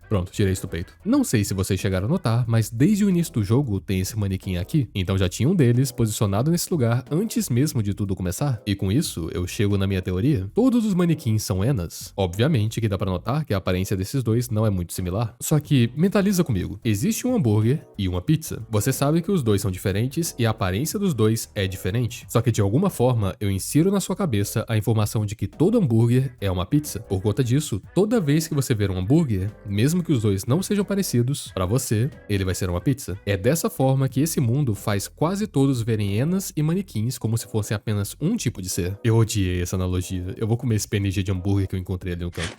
Pronto, tirei isso do peito. Não sei se vocês chegaram a notar, mas desde o início do jogo tem esse manequim aqui, então já tinha um deles posicionado nesse lugar antes mesmo de tudo começar. E com isso, eu chego na minha teoria. Todos os manequins são Annas. Obviamente que dá pra notar que a aparência desses dois não é muito similar. Só que, mentaliza comigo. Existe um hambúrguer e uma pizza. Você sabe que os dois são diferentes e a aparência dos dois é diferente. Só que de alguma forma, eu insiro na sua cabeça a informação de que todo hambúrguer é uma pizza. Por conta disso, toda vez que você ver um hambúrguer, mesmo que os dois não sejam parecidos, pra você, ele vai ser uma pizza. É dessa forma que esse mundo faz quase todos verem Annas e manequins como se fossem apenas um tipo de ser. Eu odiei essa analogia. Eu vou comer esse PNG de hambúrguer que eu encontrei ali no canto.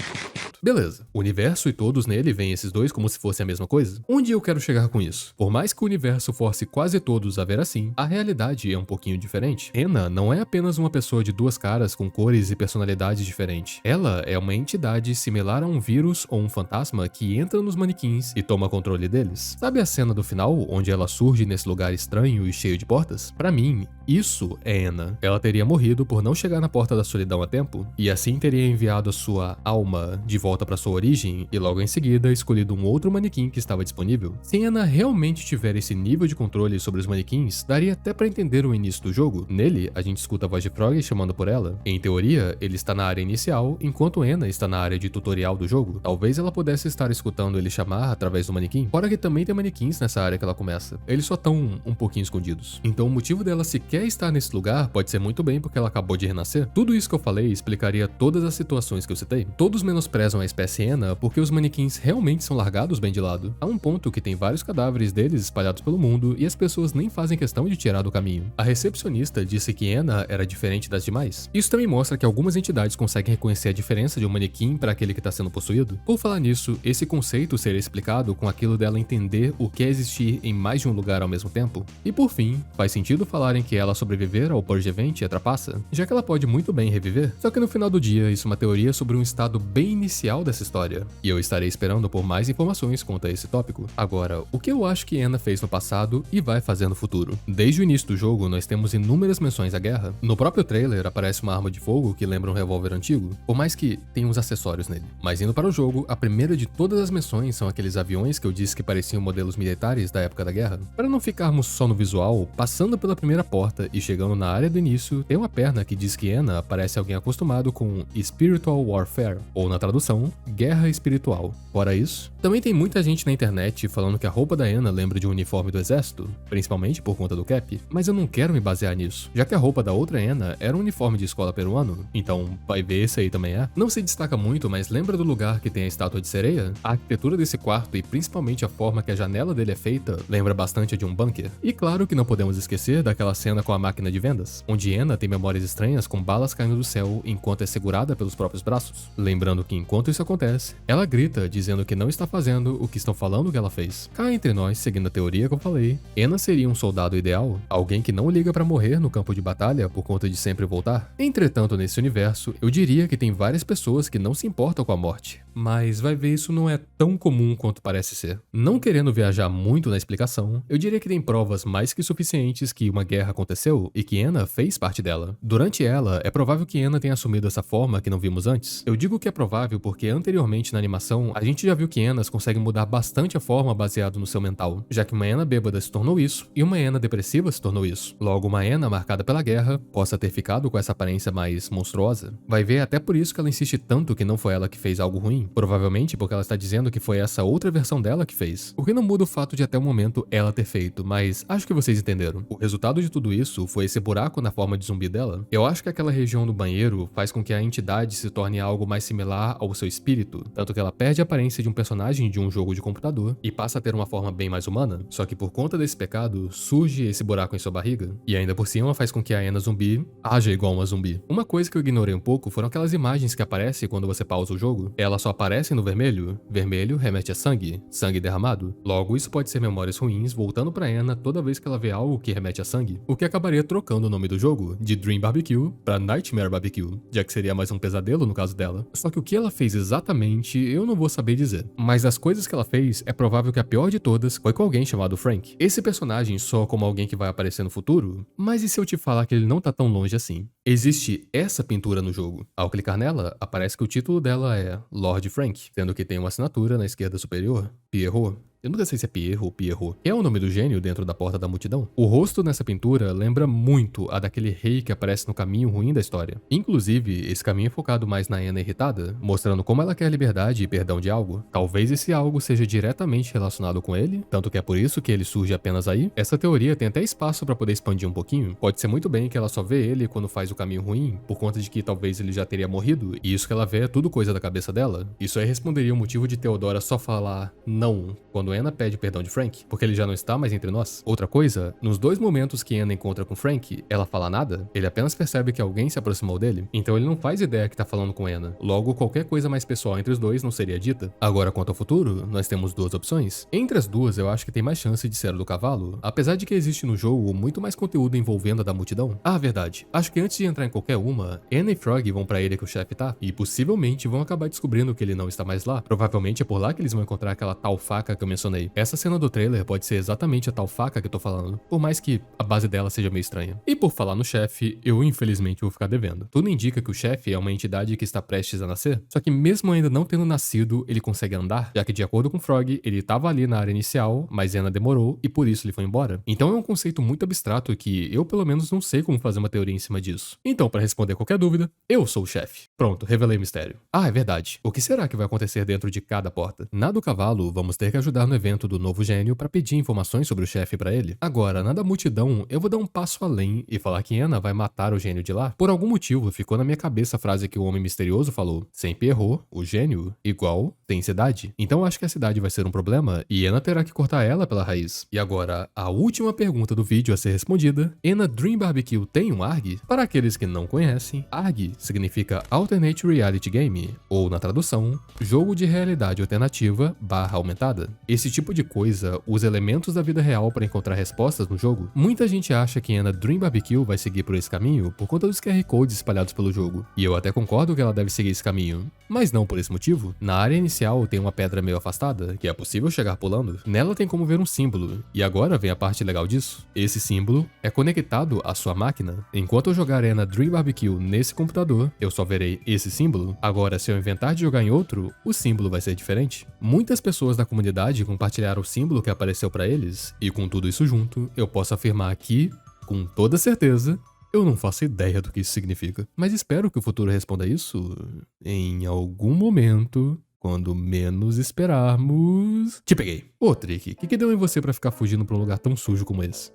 Beleza, o universo e todos nele veem esses dois como se fossem a mesma coisa? Onde eu quero chegar com isso? Por mais que o universo force quase todos a ver assim, a realidade é um pouquinho diferente. Anna não é apenas uma pessoa de duas caras com cores e personalidades diferentes. Ela é uma entidade similar a um vírus ou um fantasma que entra nos manequins e toma controle deles. Sabe a cena do final, onde ela surge nesse lugar estranho e cheio de portas? Pra mim, isso é Anna. Ela teria morrido por não chegar na porta da solidão a tempo, e assim teria enviado a sua alma de volta para sua origem e logo em seguida escolhido um outro manequim que estava disponível. Se Anna realmente tiver esse nível de controle sobre os manequins, daria até para entender o início do jogo. Nele, a gente escuta a voz de Frog chamando por ela. Em teoria, ele está na área inicial, enquanto Anna está na área de tutorial do jogo. Talvez ela pudesse estar escutando ele chamar através do manequim, fora que também tem manequins nessa área que ela começa. Eles só estão um pouquinho escondidos. Então o motivo dela sequer estar nesse lugar pode ser muito bem porque ela acabou de renascer. Tudo isso que eu falei explicaria todas as situações que eu citei. Todos menosprezam a espécie Anna porque os manequins realmente são largados bem de lado. Há um ponto que tem vários cadáveres deles espalhados pelo mundo e as pessoas nem fazem questão de tirar do caminho. A recepcionista disse que Anna era diferente das demais. Isso também mostra que algumas entidades conseguem reconhecer a diferença de um manequim para aquele que está sendo possuído. Por falar nisso, esse conceito seria explicado com aquilo dela entender o que é existir em mais de um lugar ao mesmo tempo. E por fim, faz sentido falarem que ela sobreviver ao Purge Event é trapaça, já que ela pode muito bem reviver. Só que no final do dia, isso é uma teoria sobre um estado bem inicial dessa história, e eu estarei esperando por mais informações quanto a esse tópico. Agora, o que eu acho que Anna fez no passado e vai fazer no futuro? Desde o início do jogo, nós temos inúmeras menções à guerra. No próprio trailer aparece uma arma de fogo que lembra um revólver antigo, por mais que tenha uns acessórios nele. Mas indo para o jogo, a primeira de todas as menções são aqueles aviões que eu disse que pareciam modelos militares da época da guerra. Para não ficarmos só no visual, passando pela primeira porta e chegando na área do início, tem uma perna que diz que Anna parece alguém acostumado com Spiritual Warfare, ou na tradução, guerra espiritual. Fora isso, também tem muita gente na internet falando que a roupa da Anna lembra de um uniforme do exército, principalmente por conta do cap, mas eu não quero me basear nisso, já que a roupa da outra Anna era um uniforme de escola peruano, então vai ver esse aí também é. Não se destaca muito, mas lembra do lugar que tem a estátua de sereia? A arquitetura desse quarto e principalmente a forma que a janela dele é feita lembra bastante de um bunker. E claro que não podemos esquecer daquela cena com a máquina de vendas, onde Anna tem memórias estranhas com balas caindo do céu enquanto é segurada pelos próprios braços. Lembrando que enquanto isso acontece, ela grita dizendo que não está fazendo o que estão falando que ela fez. Cá entre nós, seguindo a teoria que eu falei, Anna seria um soldado ideal, alguém que não liga pra morrer no campo de batalha por conta de sempre voltar. Entretanto, nesse universo, eu diria que tem várias pessoas que não se importam com a morte, mas vai ver, isso não é tão comum quanto parece ser. Não querendo viajar muito na explicação, eu diria que tem provas mais que suficientes que uma guerra aconteceu e que Anna fez parte dela. Durante ela, é provável que Anna tenha assumido essa forma que não vimos antes. Eu digo que é provável porque anteriormente na animação, a gente já viu que Annas conseguem mudar bastante a forma baseado no seu mental, já que uma Anna bêbada se tornou isso e uma Anna depressiva se tornou isso. Logo, uma Anna marcada pela guerra possa ter ficado com essa aparência mais monstruosa. Vai ver, até por isso que ela insiste tanto que não foi ela que fez algo ruim. Provavelmente porque ela está dizendo que foi essa outra versão dela que fez. O que não muda o fato de até o momento ela ter feito, mas acho que vocês entenderam. O resultado de tudo isso foi esse buraco na forma de zumbi dela. Eu acho que aquela região do banheiro faz com que a entidade se torne algo mais similar ao seu seu espírito, tanto que ela perde a aparência de um personagem de um jogo de computador e passa a ter uma forma bem mais humana, só que por conta desse pecado, surge esse buraco em sua barriga, e ainda por cima faz com que a Ana zumbi haja igual uma zumbi. Uma coisa que eu ignorei um pouco foram aquelas imagens que aparecem quando você pausa o jogo. Elas só aparecem no vermelho. Vermelho remete a sangue, sangue derramado. Logo, isso pode ser memórias ruins voltando pra Ana toda vez que ela vê algo que remete a sangue, o que acabaria trocando o nome do jogo de Dream Barbecue pra Nightmare Barbecue, já que seria mais um pesadelo no caso dela. Só que o que ela fez exatamente, eu não vou saber dizer. Mas das coisas que ela fez, é provável que a pior de todas foi com alguém chamado Frank. Esse personagem soa como alguém que vai aparecer no futuro, mas e se eu te falar que ele não tá tão longe assim? Existe essa pintura no jogo. Ao clicar nela, aparece que o título dela é Lord Frank, sendo que tem uma assinatura na esquerda superior, Pierrot. Eu nunca sei se é Pierre ou Pierrot, que é o nome do gênio dentro da Porta da Multidão. O rosto nessa pintura lembra muito a daquele rei que aparece no caminho ruim da história. Inclusive, esse caminho é focado mais na Ana irritada, mostrando como ela quer liberdade e perdão de algo. Talvez esse algo seja diretamente relacionado com ele, tanto que é por isso que ele surge apenas aí. Essa teoria tem até espaço para poder expandir um pouquinho. Pode ser muito bem que ela só vê ele quando faz o caminho ruim, por conta de que talvez ele já teria morrido, e isso que ela vê é tudo coisa da cabeça dela. Isso aí responderia o motivo de Theodora só falar não quando Ana pede perdão de Frank, porque ele já não está mais entre nós. Outra coisa, nos dois momentos que Ana encontra com Frank, ela fala nada, ele apenas percebe que alguém se aproximou dele, então ele não faz ideia que tá falando com Ana. Logo, qualquer coisa mais pessoal entre os dois não seria dita. Agora, quanto ao futuro, nós temos duas opções. Entre as duas, eu acho que tem mais chance de ser a do cavalo, apesar de que existe no jogo muito mais conteúdo envolvendo a da multidão. Ah, verdade. Acho que antes de entrar em qualquer uma, Ana e Frog vão pra ilha que o chefe tá, e possivelmente vão acabar descobrindo que ele não está mais lá. Provavelmente é por lá que eles vão encontrar aquela tal faca que eu mencionei. Essa cena do trailer pode ser exatamente a tal faca que eu tô falando, por mais que a base dela seja meio estranha. E por falar no chefe, eu infelizmente vou ficar devendo. Tudo indica que o chefe é uma entidade que está prestes a nascer, só que mesmo ainda não tendo nascido, ele consegue andar, já que de acordo com Frog, ele tava ali na área inicial, mas Ana demorou e por isso ele foi embora. Então é um conceito muito abstrato que eu pelo menos não sei como fazer uma teoria em cima disso. Então, para responder qualquer dúvida, eu sou o chefe. Pronto, revelei o mistério. Ah, é verdade. O que será que vai acontecer dentro de cada porta? Na do cavalo, vamos ter que ajudar no evento do novo gênio para pedir informações sobre o chefe para ele. Agora, na da multidão, eu vou dar um passo além e falar que Ana vai matar o gênio de lá. Por algum motivo, ficou na minha cabeça a frase que o homem misterioso falou: sempre errou, o gênio, igual, tem cidade. Então acho que a cidade vai ser um problema e Ana terá que cortar ela pela raiz. E agora, a última pergunta do vídeo a ser respondida: Ana Dream Barbecue tem um ARG? Para aqueles que não conhecem, ARG significa Alternate Reality Game, ou na tradução, jogo de realidade alternativa / aumentada. Esse tipo de coisa usa elementos da vida real para encontrar respostas no jogo. Muita gente acha que Ana Dream Barbecue vai seguir por esse caminho por conta dos QR Codes espalhados pelo jogo, e eu até concordo que ela deve seguir esse caminho, mas não por esse motivo. Na área inicial tem uma pedra meio afastada, que é possível chegar pulando. Nela tem como ver um símbolo, e agora vem a parte legal disso. Esse símbolo é conectado à sua máquina. Enquanto eu jogar Ana Dream Barbecue nesse computador, eu só verei esse símbolo. Agora, se eu inventar de jogar em outro, o símbolo vai ser diferente. Muitas pessoas da comunidade compartilharam o símbolo que apareceu para eles, e com tudo isso junto, eu posso afirmar que, com toda certeza, eu não faço ideia do que isso significa. Mas espero que o futuro responda isso em algum momento, quando menos esperarmos. Te peguei. Ô, Trick, o que deu em você pra ficar fugindo pra um lugar tão sujo como esse?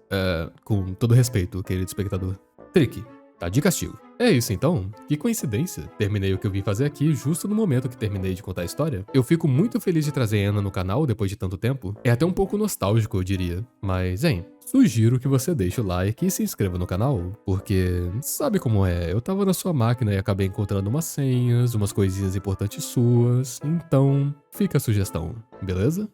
Com todo respeito, querido espectador. Trick, tá de castigo. É isso então, que coincidência. Terminei o que eu vim fazer aqui justo no momento que terminei de contar a história. Eu fico muito feliz de trazer Ana no canal depois de tanto tempo. É até um pouco nostálgico, eu diria. Mas, hein, sugiro que você deixe o like e se inscreva no canal, porque sabe como é, eu tava na sua máquina e acabei encontrando umas senhas, umas coisinhas importantes suas, então fica a sugestão, beleza?